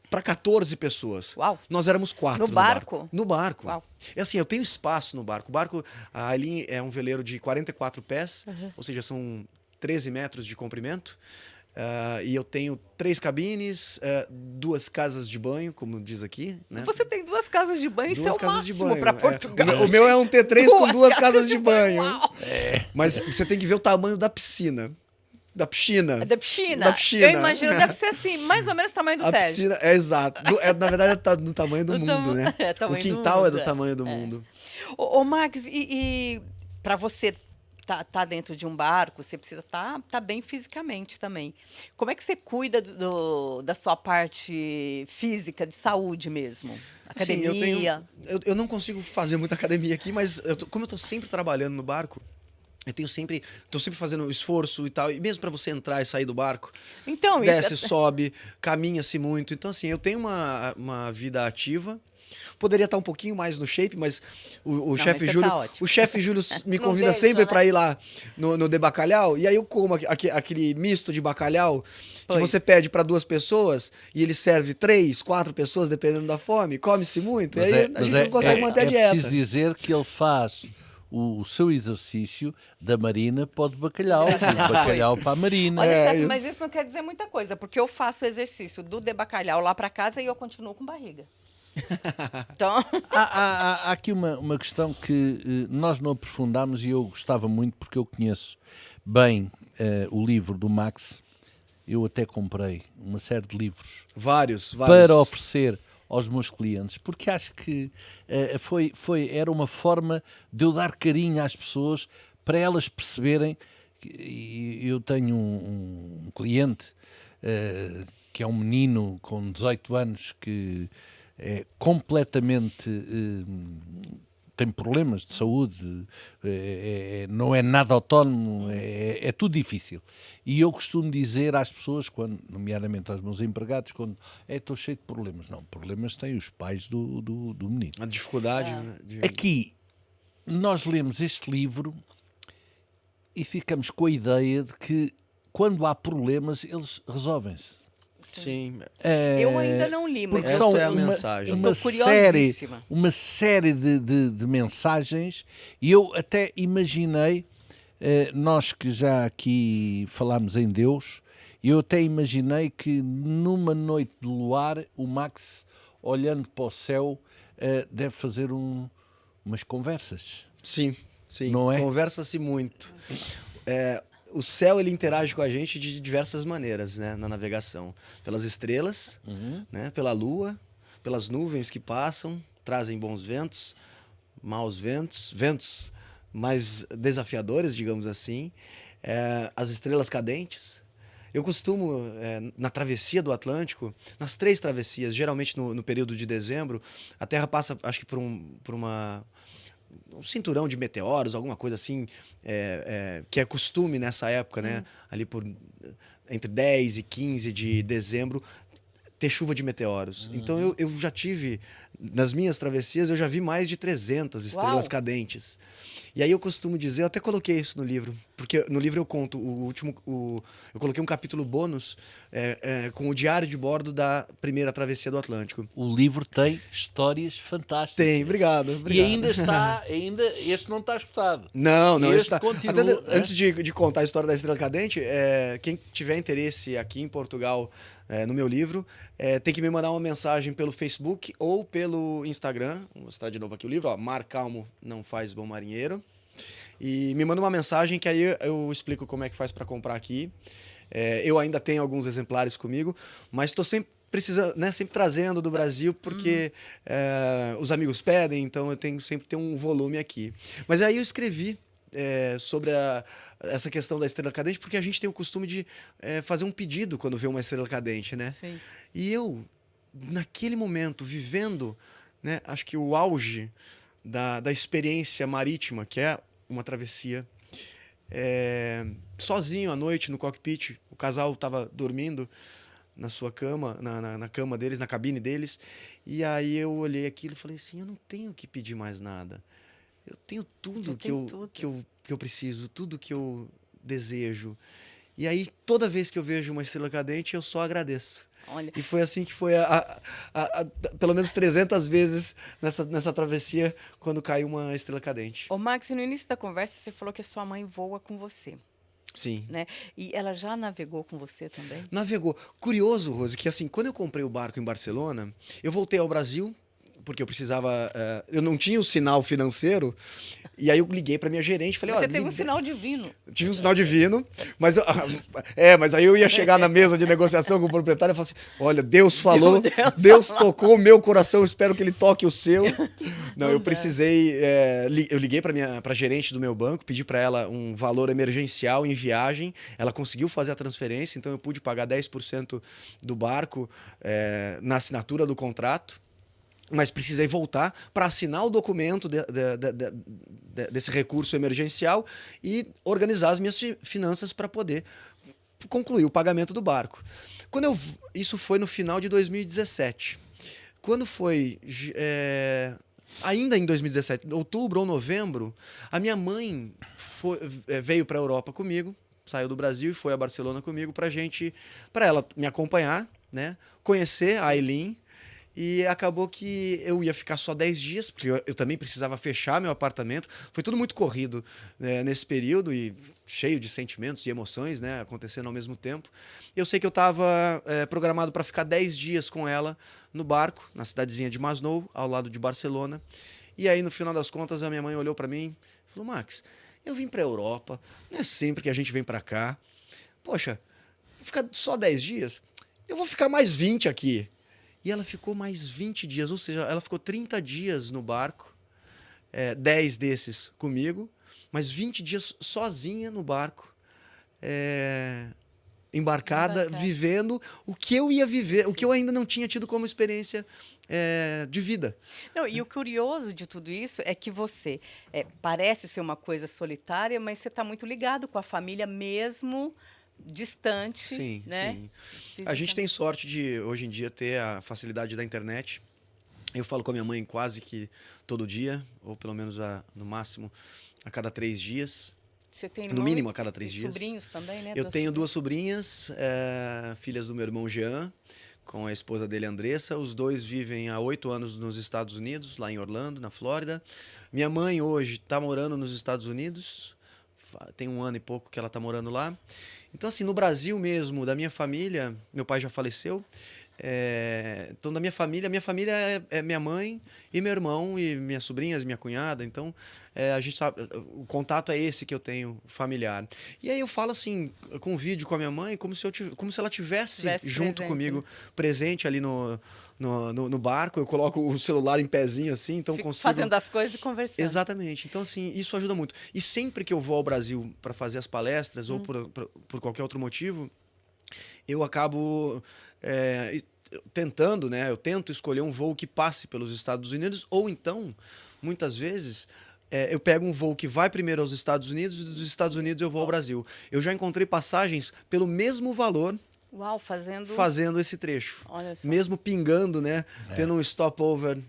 para 14 pessoas. Uau. Nós éramos 4 no barco. No barco. Uau. Assim, eu tenho espaço no barco. O barco ali é um veleiro de 44 pés, ou seja, são 13 metros de comprimento. E eu tenho 3 cabines, 2 casas de banho, como diz aqui. Né? Você tem 2 casas de banho, isso é o máximo para Portugal. O meu é um T3 com 2 casas de banho. Mas você tem que ver o tamanho da piscina. Da piscina. Da piscina. Da piscina. Eu imagino, deve ser assim, mais ou menos o tamanho do Tejo. A piscina, exato. Na verdade, é do tamanho do mundo, né? O quintal é do tamanho do mundo. Ô, Max, e para você tá dentro de um barco, você precisa tá bem fisicamente também. Como é que você cuida da sua parte física, de saúde mesmo? Academia? Assim, eu não consigo fazer muita academia aqui, mas como eu tô sempre trabalhando no barco, tô sempre fazendo esforço e tal, e mesmo para você entrar e sair do barco, então, desce, sobe, caminha-se muito. Então, assim, eu tenho uma vida ativa. Poderia estar um pouquinho mais no shape, mas o chefe Júlio, o chefe Júlio me convida sempre para ir lá no de bacalhau, e aí eu como aquele misto de bacalhau que você pede para 2 pessoas e ele serve 3, 4 pessoas dependendo da fome, come-se muito, e aí a gente não consegue manter a dieta. É preciso dizer que ele faz o seu exercício da marina para o de bacalhau, do bacalhau para a marina. Olha, chefe, mas isso não quer dizer muita coisa, porque eu faço o exercício do de bacalhau lá para casa e eu continuo com barriga. Então, Há aqui uma questão que nós não aprofundámos e eu gostava muito, porque eu conheço bem o livro do Max. Eu até comprei uma série de livros Vários. para oferecer aos meus clientes, porque acho que era uma forma de eu dar carinho às pessoas para elas perceberem. Eu tenho um cliente que é um menino com 18 anos que é completamente tem problemas de saúde, não é nada autónomo, é tudo difícil. E eu costumo dizer às pessoas, nomeadamente aos meus empregados, quando estou cheio de problemas. Não, problemas têm os pais do menino. A dificuldade. Né, Aqui, nós lemos este livro e ficamos com a ideia de que quando há problemas, eles resolvem-se. Sim. eu ainda não li, mas essa são é a mensagem. eu tô curiosíssima. uma série de mensagens, e eu até imaginei, nós que já aqui falámos em Deus, eu até imaginei que numa noite de luar o Max, olhando para o céu, deve fazer umas conversas. Sim, sim. Não é? Conversa-se muito. O céu ele interage com a gente de diversas maneiras, né, na navegação. Pelas estrelas, né, pela lua, pelas nuvens que passam, trazem bons ventos, maus ventos, ventos mais desafiadores, digamos assim. As estrelas cadentes. Eu costumo, na travessia do Atlântico, nas 3 travessias, geralmente no período de dezembro, a Terra passa, acho que por um cinturão de meteoros, alguma coisa assim, que é costume nessa época, né? Ali entre 10 e 15 de dezembro, ter chuva de meteoros. Então eu já tive, nas minhas travessias, eu já vi mais de 300 estrelas cadentes. E aí eu costumo dizer, eu até coloquei isso no livro, porque no livro eu conto eu coloquei um capítulo bônus com o diário de bordo da primeira travessia do Atlântico. O livro tem histórias fantásticas. Tem, obrigado. E ainda este não está esgotado. Não, este está. continua, Antes de contar a história da Estrela Cadente, quem tiver interesse aqui em Portugal no meu livro, tem que me mandar uma mensagem pelo Facebook ou pelo Instagram. Vou mostrar de novo aqui o livro, ó, Mar Calmo Não Faz Bom Marinheiro. E me manda uma mensagem que aí eu explico como é que faz para comprar aqui. Eu ainda tenho alguns exemplares comigo, mas estou sempre precisando, né, sempre trazendo do Brasil, porque os amigos pedem, então eu tenho sempre ter um volume aqui. Mas aí eu escrevi sobre essa questão da estrela cadente, porque a gente tem o costume de fazer um pedido quando vê uma estrela cadente, né? Sim. E eu, naquele momento, vivendo, né, acho que o auge da experiência marítima, que é uma travessia, sozinho à noite no cockpit, o casal estava dormindo na sua cama, na cama deles, na cabine deles, e aí eu olhei aquilo e falei assim, eu não tenho que pedir mais nada. Eu tenho tudo que eu preciso, tudo que eu desejo. E aí, toda vez que eu vejo uma estrela cadente, eu só agradeço. Olha. E foi assim que foi pelo menos 300 vezes nessa travessia, quando caiu uma estrela cadente. Ô, Max, no início da conversa, você falou que a sua mãe voa com você, Sim. né? E ela já navegou com você também? Navegou. Curioso, Rose, que assim, quando eu comprei o barco em Barcelona, eu voltei ao Brasil, porque eu precisava... eu não tinha o sinal financeiro, e aí eu liguei para minha gerente e falei... Você teve um sinal divino. Tive um sinal divino, mas aí eu ia chegar na mesa de negociação com o proprietário e falar assim, olha, Deus falou, Deus tocou o meu coração, espero que ele toque o seu. Não, eu precisei... eu liguei para a gerente do meu banco, pedi para ela um valor emergencial em viagem, ela conseguiu fazer a transferência, então eu pude pagar 10% do barco na assinatura do contrato. Mas precisei voltar para assinar o documento desse recurso emergencial e organizar as minhas finanças para poder concluir o pagamento do barco. Isso foi no final de 2017. Quando foi ainda em 2017, outubro ou novembro, a minha mãe veio para a Europa comigo, saiu do Brasil e foi a Barcelona comigo para ela me acompanhar, né, conhecer a Aileen. E acabou que eu ia ficar só 10 dias, porque eu também precisava fechar meu apartamento. Foi tudo muito corrido, né, nesse período e cheio de sentimentos e emoções, né, acontecendo ao mesmo tempo. Eu sei que eu estava programado para ficar 10 dias com ela no barco, na cidadezinha de Masnou, ao lado de Barcelona. E aí, no final das contas, a minha mãe olhou para mim e falou: Max, eu vim para a Europa, não é sempre que a gente vem para cá. Poxa, ficar só 10 dias? Eu vou ficar mais 20 aqui. E ela ficou mais 20 dias, ou seja, ela ficou 30 dias no barco, 10 desses comigo, mas 20 dias sozinha no barco, embarcada, vivendo o que eu ia viver, o que eu ainda não tinha tido como experiência de vida. Não, e o curioso de tudo isso é que você parece ser uma coisa solitária, mas você está muito ligado com a família mesmo distante, Sim, né? sim. A gente tem sorte de, hoje em dia, ter a facilidade da internet. Eu falo com a minha mãe quase que todo dia, ou pelo menos no máximo a cada 3 dias. Você tem No mínimo a cada 3 dias. sobrinhos também, né? Eu tenho 2 sobrinhas, filhas do meu irmão Jean, com a esposa dele, Andressa. Os dois vivem há 8 anos nos Estados Unidos, lá em Orlando, na Flórida. Minha mãe hoje está morando nos Estados Unidos. Tem 1 ano e pouco que ela está morando lá. Então, assim, no Brasil mesmo, da minha família, meu pai já faleceu. Então, da minha família é minha mãe e meu irmão e minhas sobrinhas, minha cunhada. Então, a gente sabe, o contato é esse que eu tenho familiar. E aí eu falo assim, com vídeo com a minha mãe, como se ela tivesse junto presente, comigo, né? presente ali no barco. Eu coloco o celular em pezinho assim, então Fico consigo... fazendo as coisas e conversando. Exatamente. Então, assim, isso ajuda muito. E sempre que eu vou ao Brasil para fazer as palestras ou por qualquer outro motivo, eu acabo tentando, né? Eu tento escolher um voo que passe pelos Estados Unidos, ou então, muitas vezes, eu pego um voo que vai primeiro aos Estados Unidos e dos Estados Unidos eu vou ao Brasil. Eu já encontrei passagens pelo mesmo valor Uau, fazendo esse trecho. Olha só. Mesmo pingando, né? Tendo um stopover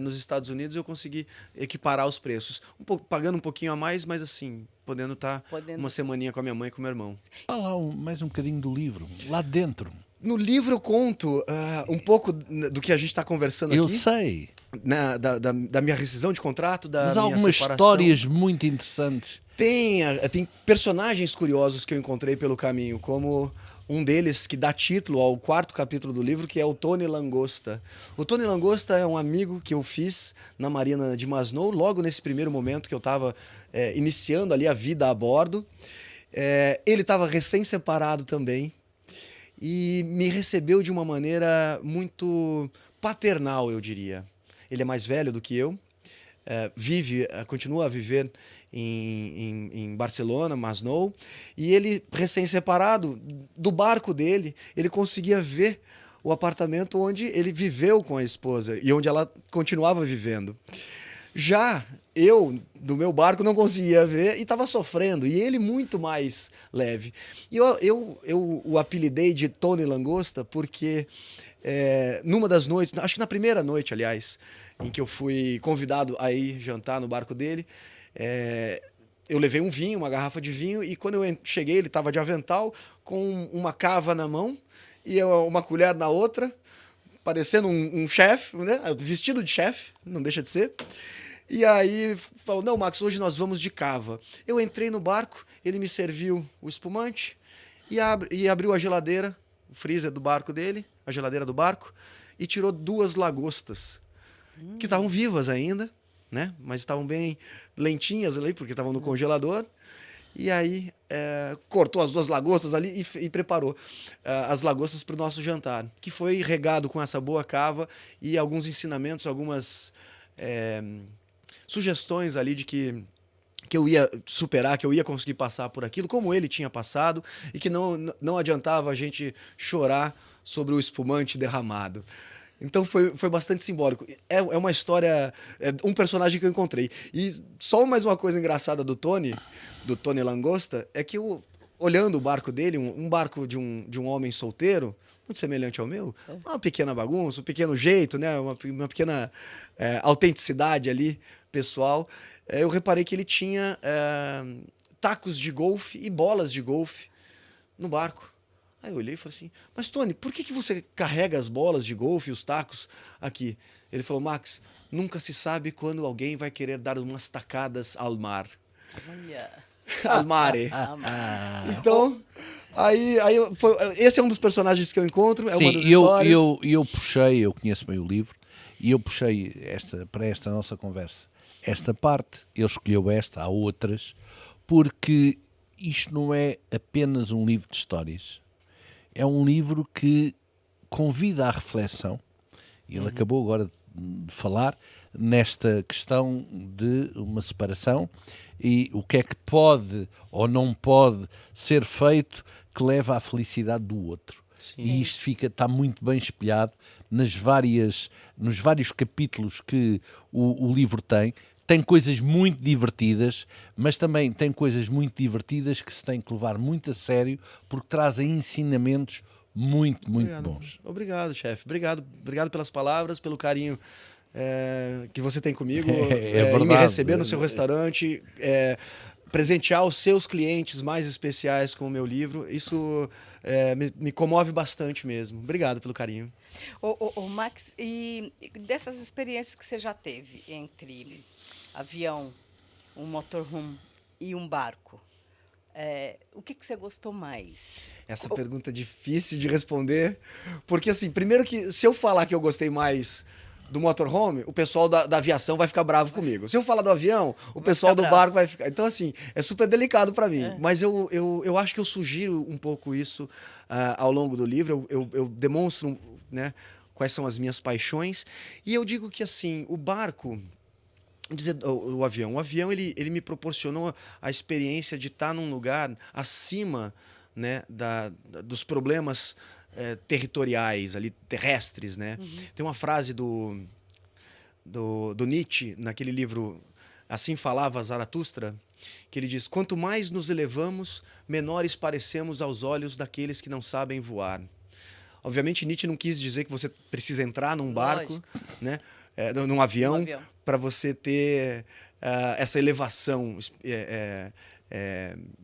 nos Estados Unidos, eu consegui equiparar os preços. Pagando um pouquinho a mais, mas assim, podendo estar uma semaninha com a minha mãe e com o meu irmão. Fala mais um bocadinho do livro, lá dentro. No livro eu conto um pouco do que a gente está conversando aqui. Eu sei. Da minha rescisão de contrato, da Mas minha algumas separação. histórias muito interessantes. Tem personagens curiosos que eu encontrei pelo caminho, como um deles que dá título ao 4º capítulo do livro, que é o Tony Langosta. O Tony Langosta é um amigo que eu fiz na Marina de Masnou, logo nesse primeiro momento que eu estava iniciando ali a vida a bordo. Ele estava recém-separado também e me recebeu de uma maneira muito paternal, eu diria. Ele é mais velho do que eu, continua a viver em Barcelona, Masnou, e ele, recém-separado, do barco dele, ele conseguia ver o apartamento onde ele viveu com a esposa e onde ela continuava vivendo. Já eu, do meu barco, não conseguia ver e estava sofrendo, e ele muito mais leve. E eu o apelidei de Tony Langosta porque numa das noites, acho que na primeira noite, aliás, em que eu fui convidado a ir jantar no barco dele, eu levei um vinho, uma garrafa de vinho, e quando eu cheguei, ele estava de avental, com uma cava na mão e uma colher na outra, parecendo um chefe, né? Vestido de chefe, não deixa de ser. E aí falou: não, Max, hoje nós vamos de cava. Eu entrei no barco, ele me serviu o espumante e abriu a geladeira, o freezer do barco dele, a geladeira do barco, e tirou 2 lagostas, que estavam vivas ainda, né? Mas estavam bem lentinhas ali, porque estavam no congelador. E aí cortou as 2 lagostas ali e preparou as lagostas para o nosso jantar, que foi regado com essa boa cava e alguns ensinamentos, algumas sugestões ali de que eu ia superar, que eu ia conseguir passar por aquilo, como ele tinha passado, e que não adiantava a gente chorar sobre o espumante derramado. Então foi bastante simbólico. É uma história, um personagem que eu encontrei. E só mais uma coisa engraçada do Tony Langosta, é que olhando o barco dele, um barco de um homem solteiro, muito semelhante ao meu, uma pequena bagunça, um pequeno jeito, né? Uma pequena autenticidade ali, pessoal. Eu reparei que ele tinha tacos de golfe e bolas de golfe no barco. Aí eu olhei e falei assim, mas Tony, por que você carrega as bolas de golfe e os tacos aqui? Ele falou, Max, nunca se sabe quando alguém vai querer dar umas tacadas ao mar. Olha. Al mare. Ah, Então, esse é um dos personagens que eu encontro, é uma Sim, das e eu, histórias. eu puxei, eu conheço bem o livro, e eu puxei para esta nossa conversa esta parte, ele escolheu esta, há outras, porque isto não é apenas um livro de histórias, é um livro que convida à reflexão. Ele acabou agora de falar nesta questão de uma separação e o que é que pode ou não pode ser feito que leva à felicidade do outro. Sim. E isto está muito bem espelhado nos vários capítulos que o livro tem. Tem coisas muito divertidas, mas também tem coisas muito divertidas que se tem que levar muito a sério porque trazem ensinamentos muito bons. Obrigado, chefe. Obrigado pelas palavras, pelo carinho que você tem comigo. Verdade. Em me receber no seu restaurante, presentear os seus clientes mais especiais com o meu livro. Isso me comove bastante mesmo. Obrigado pelo carinho. Ô, Max, e dessas experiências que você já teve entre avião, um motorhome e um barco, o que você gostou mais? Essa pergunta é difícil de responder, porque assim, primeiro que se eu falar que eu gostei mais do motorhome, o pessoal da aviação vai ficar bravo comigo. Se eu falar do avião, o pessoal do barco vai ficar... Então assim, é super delicado para mim, mas eu acho que eu sugiro um pouco isso ao longo do livro, eu demonstro, né, quais são as minhas paixões, e eu digo que assim, o barco... O avião ele me proporcionou a experiência de estar num lugar acima, né, dos problemas territoriais, ali, terrestres, né? Tem uma frase do Nietzsche, naquele livro Assim Falava Zaratustra, que ele diz, quanto mais nos elevamos, menores parecemos aos olhos daqueles que não sabem voar. Obviamente, Nietzsche não quis dizer que você precisa entrar num barco, né, num avião, para você ter essa elevação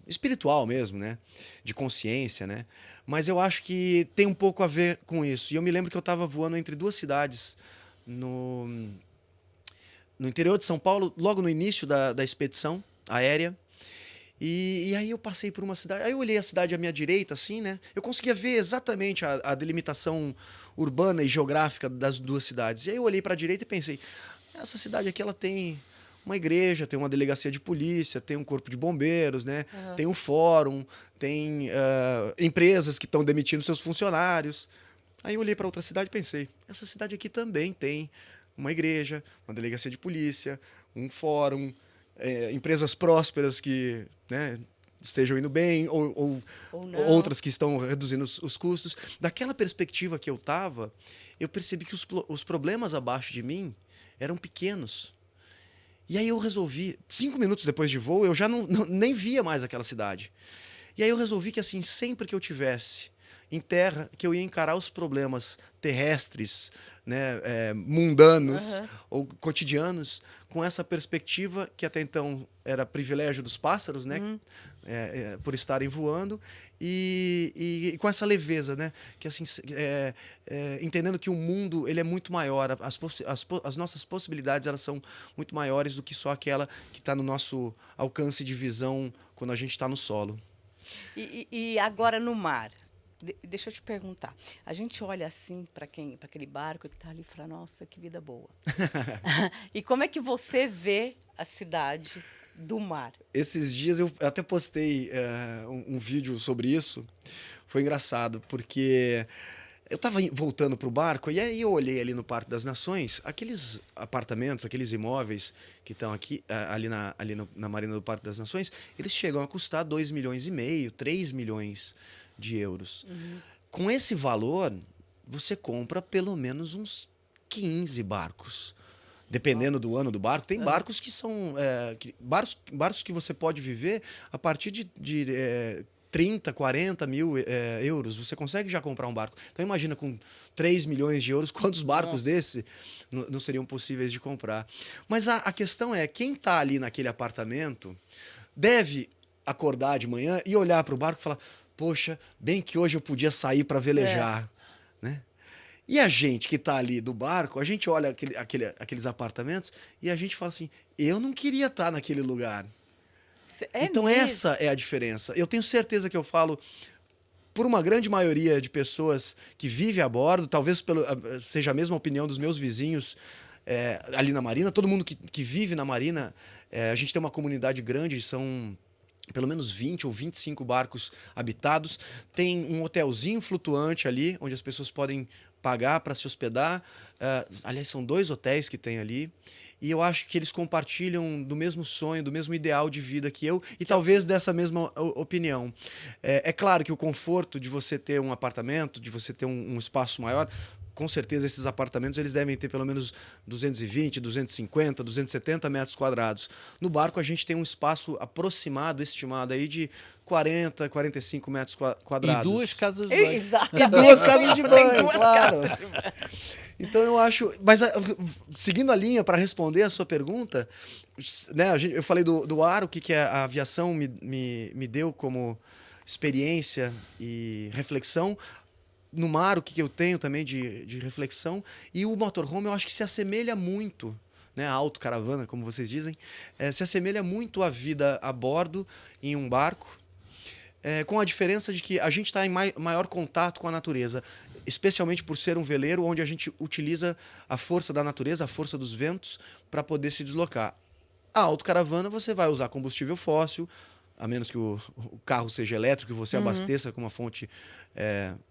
espiritual mesmo, né, de consciência, né? Mas eu acho que tem um pouco a ver com isso. E eu me lembro que eu estava voando entre duas cidades no interior de São Paulo, logo no início da expedição aérea. E aí eu passei por uma cidade, aí eu olhei a cidade à minha direita, assim, né? Eu conseguia ver exatamente a delimitação urbana e geográfica das duas cidades. E aí eu olhei para a direita e pensei, essa cidade aqui ela tem uma igreja, tem uma delegacia de polícia, tem um corpo de bombeiros, né? Tem um fórum, tem empresas que estão demitindo seus funcionários. Aí eu olhei para outra cidade e pensei, essa cidade aqui também tem uma igreja, uma delegacia de polícia, um fórum, empresas prósperas que, né, estejam indo bem, ou outras que estão reduzindo os custos. Daquela perspectiva que eu estava, eu percebi que os problemas abaixo de mim eram pequenos. E aí eu resolvi, 5 minutos depois de voo, eu já nem via mais aquela cidade. E aí eu resolvi que assim, sempre que eu tivesse em terra, que eu ia encarar os problemas terrestres, né, mundanos ou cotidianos, com essa perspectiva que até então era privilégio dos pássaros, né, por estarem voando, e com essa leveza, né, que assim, entendendo que o mundo ele é muito maior, as nossas possibilidades elas são muito maiores do que só aquela que está no nosso alcance de visão quando a gente está no solo. E agora no mar? Deixa eu te perguntar. A gente olha assim para aquele barco que está ali e fala, nossa, que vida boa. E como é que você vê a cidade do mar? Esses dias eu até postei um vídeo sobre isso. Foi engraçado, porque eu estava voltando para o barco e aí eu olhei ali no Parque das Nações, aqueles apartamentos, aqueles imóveis que estão aqui, ali na Marina do Parque das Nações, eles chegam a custar 2,5 milhões, 3 milhões de euros. Com esse valor, você compra pelo menos uns 15 barcos. Dependendo do ano do barco. Tem barcos que são... barcos que você pode viver a partir de 30, 40 mil euros. Você consegue já comprar um barco. Então imagina, com 3 milhões de euros, quantos barcos desses não seriam possíveis de comprar. Mas a questão é, quem está ali naquele apartamento deve acordar de manhã e olhar para o barco e falar, poxa, bem que hoje eu podia sair para velejar, né? E a gente que está ali do barco, a gente olha aqueles apartamentos e a gente fala assim, eu não queria estar naquele lugar. Então mesmo? essa é a diferença. Eu tenho certeza que eu falo por uma grande maioria de pessoas que vive a bordo, talvez seja a mesma opinião dos meus vizinhos ali na Marina, todo mundo que vive na Marina, a gente tem uma comunidade grande, são pelo menos 20 ou 25 barcos habitados, tem um hotelzinho flutuante ali, onde as pessoas podem pagar para se hospedar, aliás, são 2 hotéis que tem ali, e eu acho que eles compartilham do mesmo sonho, do mesmo ideal de vida que eu, e talvez dessa mesma opinião. É claro que o conforto de você ter um apartamento, de você ter um espaço maior, com certeza esses apartamentos eles devem ter pelo menos 220, 250, 270 metros quadrados. No barco a gente tem um espaço aproximado, estimado aí de 40, 45 metros quadrados. E 2 casas de banho. Exato. E 2 casas de Tem banho, 2 claro. casas de banho. Então eu acho... Mas seguindo a linha para responder a sua pergunta, né, eu falei do ar, o que a aviação me deu como experiência e reflexão. No mar, o que eu tenho também de reflexão. E o motorhome eu acho que se assemelha muito, né, a autocaravana, como vocês dizem, se assemelha muito à vida a bordo em um barco, com a diferença de que a gente está em maior contato com a natureza, especialmente por ser um veleiro onde a gente utiliza a força da natureza, a força dos ventos, para poder se deslocar. A autocaravana você vai usar combustível fóssil, a menos que o carro seja elétrico e você abasteça com uma fonte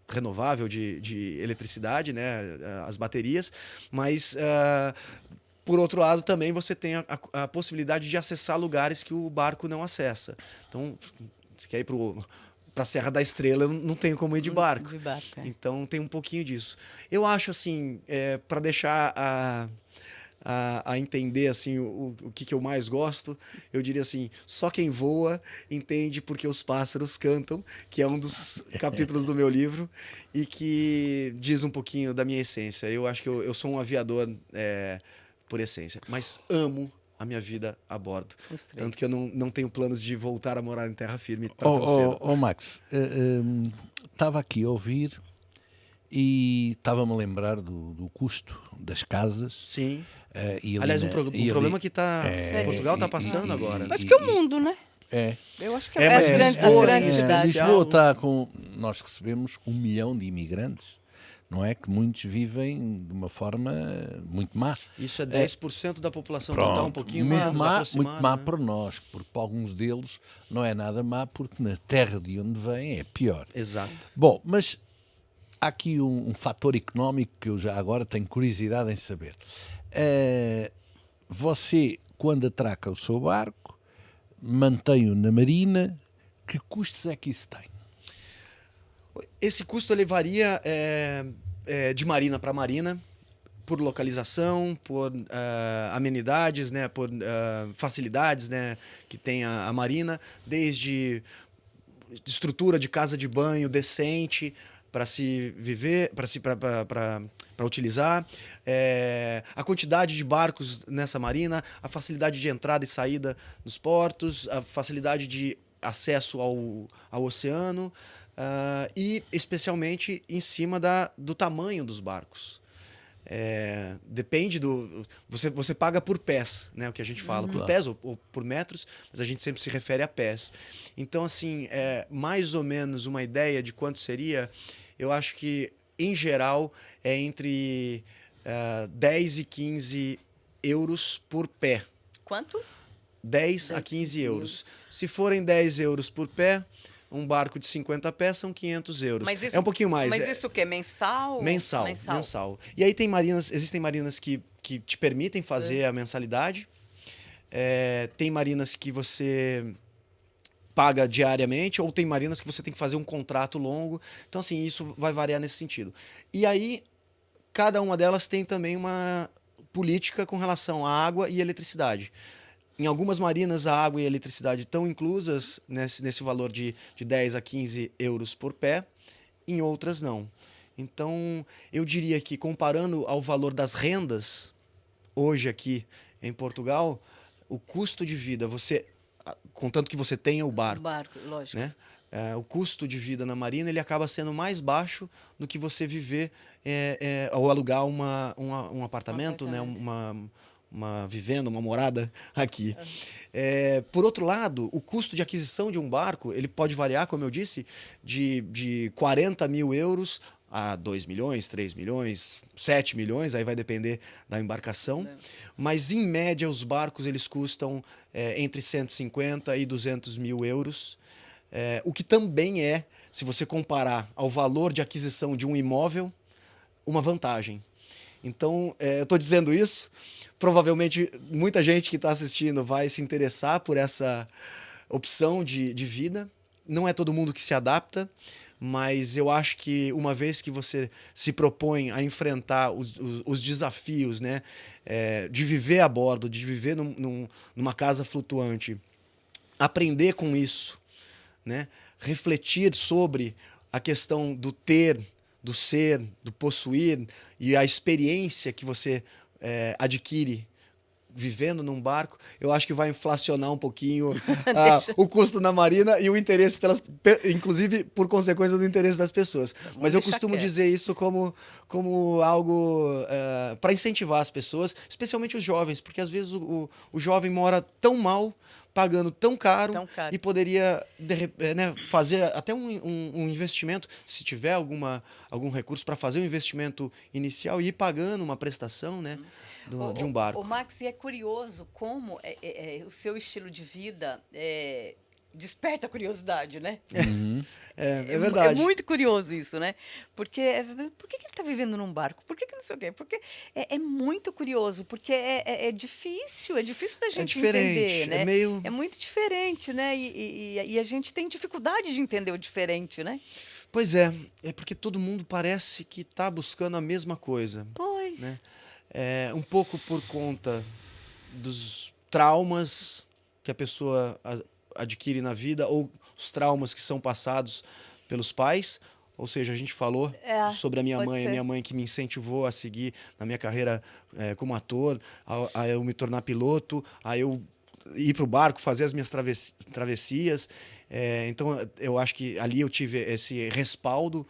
renovável de eletricidade, né, as baterias, mas por outro lado também você tem a possibilidade de acessar lugares que o barco não acessa. Então, você quer ir para a Serra da Estrela, não tem como ir de barco. Então tem um pouquinho disso. Eu acho assim, para deixar a entender assim o que eu mais gosto, eu diria assim, só quem voa entende porque os pássaros cantam, que é um dos capítulos do meu livro e que diz um pouquinho da minha essência. Eu acho que eu sou um aviador por essência, mas amo a minha vida a bordo. Tanto que eu não tenho planos de voltar a morar em terra firme tão cedo. Max, estava aqui a ouvir e estava-me a lembrar do custo das casas. Sim. Aliás, um problema que Portugal está passando agora. Acho que é o mundo, né? Eu acho que é mas Lisboa está com... Nós recebemos 1 milhão de imigrantes, não é? Que muitos vivem de uma forma muito má. Isso é 10% da população total, um pouquinho mais muito má para nós, porque para alguns deles não é nada má, porque na terra de onde vêm é pior. Exato. Bom, mas há aqui um fator económico que eu já agora tenho curiosidade em saber. Você, quando atraca o seu barco, mantém-o na marina, que custos é que isso tem? Esse custo ele varia de marina para marina, por localização, por amenidades, né, por facilidades, né, que tem a marina, desde estrutura de casa de banho decente para se viver, para utilizar, a quantidade de barcos nessa marina, a facilidade de entrada e saída dos portos, a facilidade de acesso ao oceano, e especialmente em cima do tamanho dos barcos. Depende você paga por pés, né, o que a gente fala, por pés ou por metros, mas a gente sempre se refere a pés. Então, assim, mais ou menos uma ideia de quanto seria, eu acho que, em geral, é entre 10 e 15 euros por pé. Quanto? 10 a 15 euros. Se forem 10 euros por pé, um barco de 50 pés são 500 euros. Mas isso, é um pouquinho mais. Mas isso o quê? Mensal? Mensal. E aí existem marinas que te permitem fazer a mensalidade. Tem marinas que você paga diariamente, ou tem marinas que você tem que fazer um contrato longo. Então, assim, isso vai variar nesse sentido. E aí, cada uma delas tem também uma política com relação à água e eletricidade. Em algumas marinas, a água e a eletricidade estão inclusas nesse valor de 10 a 15 euros por pé, em outras não. Então, eu diria que, comparando ao valor das rendas, hoje aqui em Portugal, o custo de vida, contanto que você tenha o barco, lógico, né? o custo de vida na Marina ele acaba sendo mais baixo do que você viver ou alugar um apartamento, né? Uma vivenda, uma morada aqui. Por outro lado, o custo de aquisição de um barco ele pode variar, como eu disse, de 40 mil euros a 2 milhões, 3 milhões, 7 milhões, aí vai depender da embarcação. Mas, em média, os barcos eles custam entre 150 e 200 mil euros. O que também se você comparar ao valor de aquisição de um imóvel, uma vantagem. Então, eu estou dizendo isso, provavelmente muita gente que está assistindo vai se interessar por essa opção de vida. Não é todo mundo que se adapta, mas eu acho que uma vez que você se propõe a enfrentar os desafios, né, de viver a bordo, de viver numa casa flutuante, aprender com isso, né, refletir sobre a questão do ter, do ser, do possuir e a experiência que você adquire vivendo num barco, eu acho que vai inflacionar um pouquinho o custo na Marina e o interesse, inclusive por consequência do interesse das pessoas. Mas eu costumo dizer isso como algo para incentivar as pessoas, especialmente os jovens, porque às vezes o jovem mora tão mal, pagando tão caro e poderia fazer até um investimento, se tiver algum recurso para fazer um investimento inicial e ir pagando uma prestação, né, de um barco. O Max, e é curioso como o seu estilo de vida desperta a curiosidade, né? Uhum. É verdade. É muito curioso isso, né? Porque por que ele está vivendo num barco? Por que não sei o quê? Porque é muito curioso, porque é difícil da gente entender, né? É muito diferente, né? E a gente tem dificuldade de entender o diferente, né? Pois é porque todo mundo parece que está buscando a mesma coisa. Pois. Né? Um pouco por conta dos traumas que a pessoa adquire na vida ou os traumas que são passados pelos pais. Ou seja, a gente falou sobre a minha mãe que me incentivou a seguir na minha carreira como ator, a eu me tornar piloto, a eu ir para o barco, fazer as minhas travessias. Então, eu acho que ali eu tive esse respaldo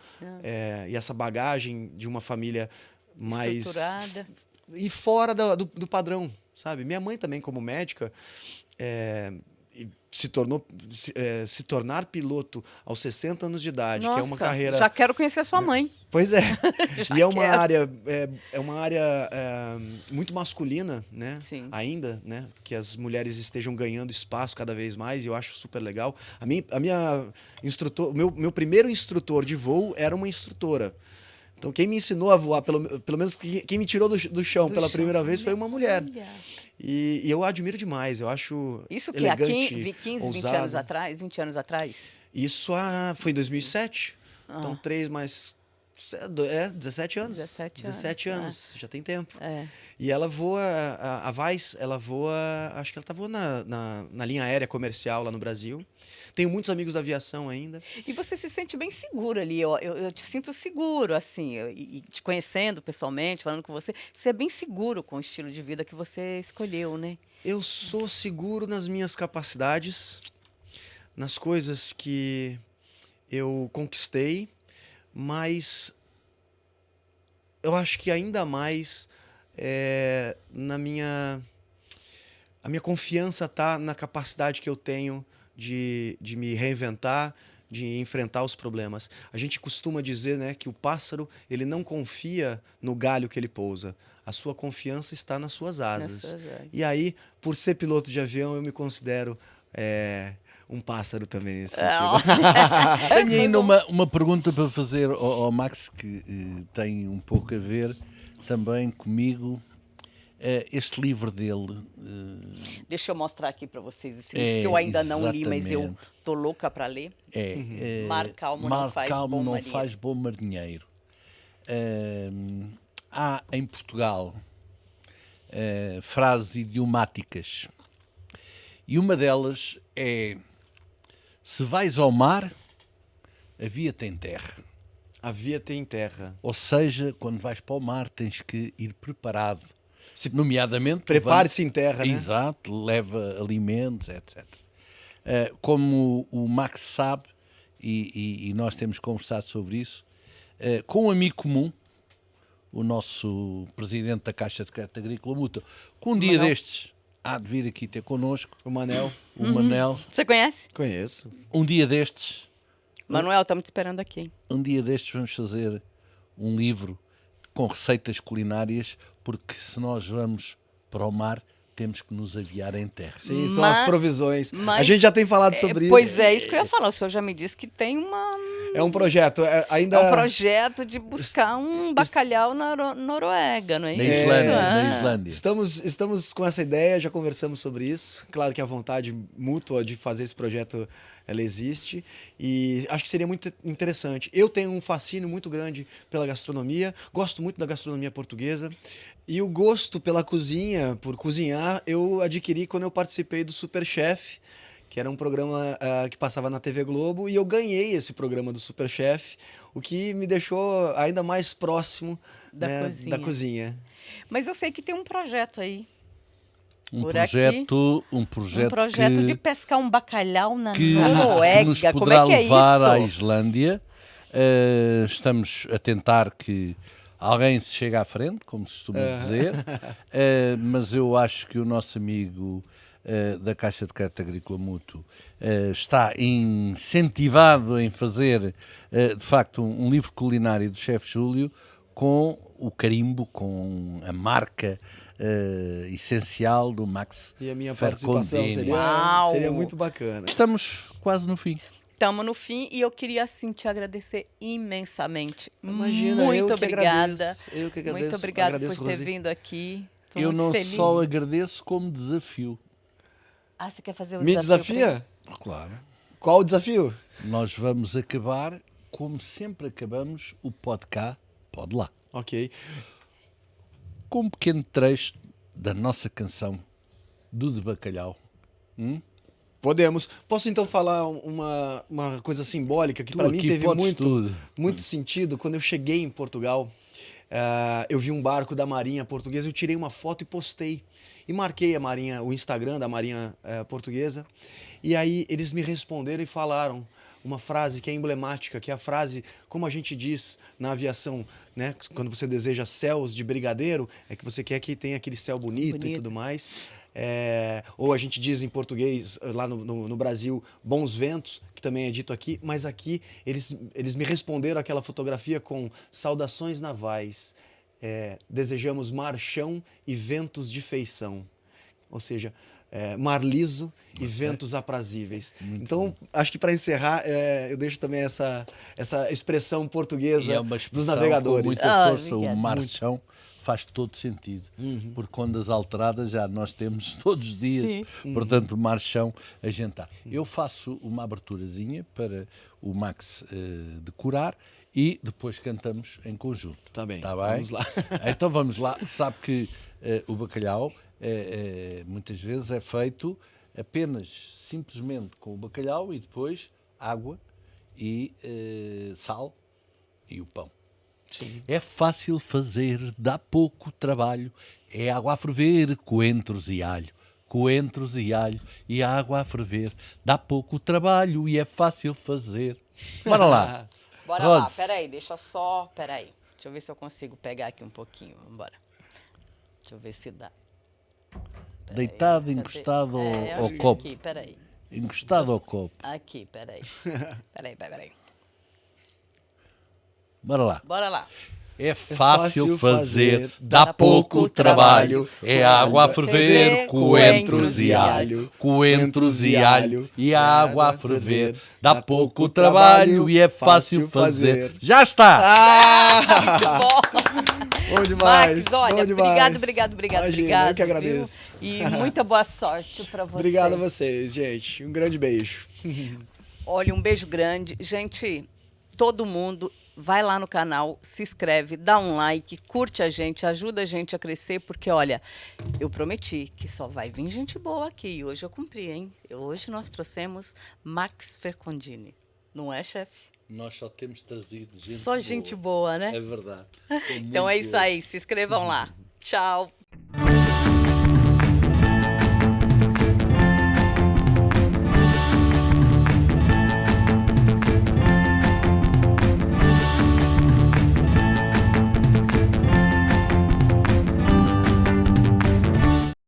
e essa bagagem de uma família mais estruturada e fora do padrão, sabe? Minha mãe também, como médica, se tornar piloto aos 60 anos de idade, Nossa, que é uma carreira... já quero conhecer a sua mãe. Pois é. E é uma área muito masculina, né? Sim. Ainda, né? Que as mulheres estejam ganhando espaço cada vez mais e eu acho super legal. A minha instrutor, meu primeiro instrutor de voo era uma instrutora. Então, quem me ensinou a voar, pelo menos quem me tirou do chão pela primeira vez foi uma mulher. E eu admiro demais, eu acho isso que elegante, há 15, ousado. 20 anos atrás? Isso foi em 2007. Então, 3 mais... 17 anos. 17 anos, já tem tempo. E ela voa, a Vice, ela voa, acho que ela tá voando na linha aérea comercial lá no Brasil. Tenho muitos amigos da aviação ainda. E você se sente bem seguro ali, eu te sinto seguro, assim, e te conhecendo pessoalmente, falando com você é bem seguro com o estilo de vida que você escolheu, né? Eu sou seguro nas minhas capacidades, nas coisas que eu conquistei, mas eu acho que ainda mais a minha confiança está na capacidade que eu tenho de me reinventar, de enfrentar os problemas. A gente costuma dizer, né, que o pássaro ele não confia no galho que ele pousa. A sua confiança está nas suas asas. E aí, por ser piloto de avião, eu me considero um pássaro também nesse sentido. Tenho ainda uma pergunta para fazer ao Max, que tem um pouco a ver também comigo. Este livro dele... Deixa eu mostrar aqui para vocês esse livro, que eu ainda não li, mas eu tô louca para ler. Mar Calmo não faz bom marinheiro. Há em Portugal frases idiomáticas. E uma delas é: se vais ao mar, a via tem terra. A via tem terra. Ou seja, quando vais para o mar tens que ir preparado. Nomeadamente... Prepare-se em terra, né? Exato, leva alimentos, etc. Como o Max sabe, e nós temos conversado sobre isso, com um amigo comum, o nosso presidente da Caixa de Crédito Agrícola Mútua, que um dia destes há de vir aqui ter connosco, O Manel. o Manel, Você conhece? Conheço. um dia destes, Manuel, estamos te esperando aqui, hein? um dia destes vamos fazer um livro com receitas culinárias, porque se nós vamos para o mar, temos que nos aviar em terra. Sim, são as Mas- provisões. A mas- gente já tem falado sobre Pois isso. é, isso que eu ia falar. O senhor já me disse que tem É um projeto. Ainda... é um projeto de buscar um bacalhau na Noruega, não é Na isso? Islândia, Ah. na Islândia. Estamos com essa ideia, já conversamos sobre isso. Claro que a vontade mútua de fazer esse projeto, ela existe. E acho que seria muito interessante. Eu tenho um fascínio muito grande pela gastronomia, gosto muito da gastronomia portuguesa. E o gosto pela cozinha, por cozinhar, eu adquiri quando eu participei do Superchef, que era um programa que passava na TV Globo, e eu ganhei esse programa do Superchef, o que me deixou ainda mais próximo, Da né, cozinha. da cozinha. Mas eu sei que tem um projeto aí. Um Por projeto, Um projeto que, de pescar um bacalhau na que Noruega. nos Como poderá é que é levar à isso? Islândia. Estamos a tentar que alguém se chegue à frente, como se costuma dizer, mas eu acho que o nosso amigo da Caixa de Crédito Agrícola Mútuo está incentivado em fazer, de facto, um livro culinário do chefe Júlio com o carimbo, com a marca essencial do Max E a minha Vercondini. participação Uau! seria muito bacana. Estamos quase no fim. Estamos no fim e eu queria, assim, te agradecer imensamente. Imagina, Muito eu que obrigada. agradeço. Eu que agradeço. Muito obrigada Agradeço, por ter Rosi. vindo aqui. Tô Eu muito não feliz. só agradeço, como desafio. Ah, você quer fazer o Me desafio? desafia? Claro. Qual o desafio? Nós vamos acabar, como sempre acabamos, o podcast Pode Lá, Ok. com um pequeno trecho da nossa canção do De Bacalhau. Podemos. Posso então falar uma coisa simbólica que Tu para mim aqui teve podes tudo. muito sentido. Quando eu cheguei em Portugal, eu vi um barco da Marinha Portuguesa, eu tirei uma foto e postei. E marquei a Marinha, o Instagram da Marinha Portuguesa. E aí eles me responderam e falaram uma frase que é emblemática, que é a frase, como a gente diz na aviação, né? Quando você deseja céus de brigadeiro, é que você quer que tenha aquele céu bonito e tudo mais. Ou a gente diz em português, lá no Brasil, bons ventos, que também é dito aqui, mas aqui eles me responderam aquela fotografia com saudações navais, desejamos mar, chão e ventos de feição. Ou seja, mar liso e ventos aprazíveis. Então, acho que para encerrar, eu deixo também essa expressão portuguesa E é uma dos expressão navegadores. com muita força, obrigada. o mar-chão faz todo sentido, porque quando as alteradas já nós temos todos os dias, portanto o mar-chão a gente está. Eu faço uma aberturazinha para o Max decorar e depois cantamos em conjunto. Tá bem, Tá bem? vamos lá. Então vamos lá. Sabe que o bacalhau muitas vezes é feito apenas, simplesmente com o bacalhau e depois água e sal e o pão. Sim. É fácil fazer, dá pouco trabalho. É água a ferver, coentros e alho. Coentros e alho e água a ferver. Dá pouco trabalho e é fácil fazer. Bora lá. Bora lá, Rhodes. peraí, peraí. Deixa eu ver se eu consigo pegar aqui um pouquinho, vambora. Deixa eu ver se dá. Peraí, Deitado, cadê? encostado ao acho que copo. Aqui, peraí. Encostado ao copo. Aqui, peraí. Peraí. Bora lá. Bora lá. É fácil fácil fazer, fazer, dá pouco trabalho. É água a ferver, coentros coentros e alho. Coentros e alho e água a ferver. Dá pouco trabalho e é fácil fazer. Já está! Bom demais. Max, olha, bom demais. obrigado. Imagina, eu que viu? agradeço. E muita boa sorte pra você. Obrigado a vocês, gente. Um grande beijo. Olha, um beijo grande. Gente, todo mundo vai lá no canal, se inscreve, dá um like, curte a gente, ajuda a gente a crescer, porque, olha, eu prometi que só vai vir gente boa aqui. E hoje eu cumpri, hein? Hoje nós trouxemos Max Vercondini. Não é, chefe? Nós só temos trazido gente Só gente boa, né? É verdade. Então é isso aí. Se inscrevam lá. Tchau.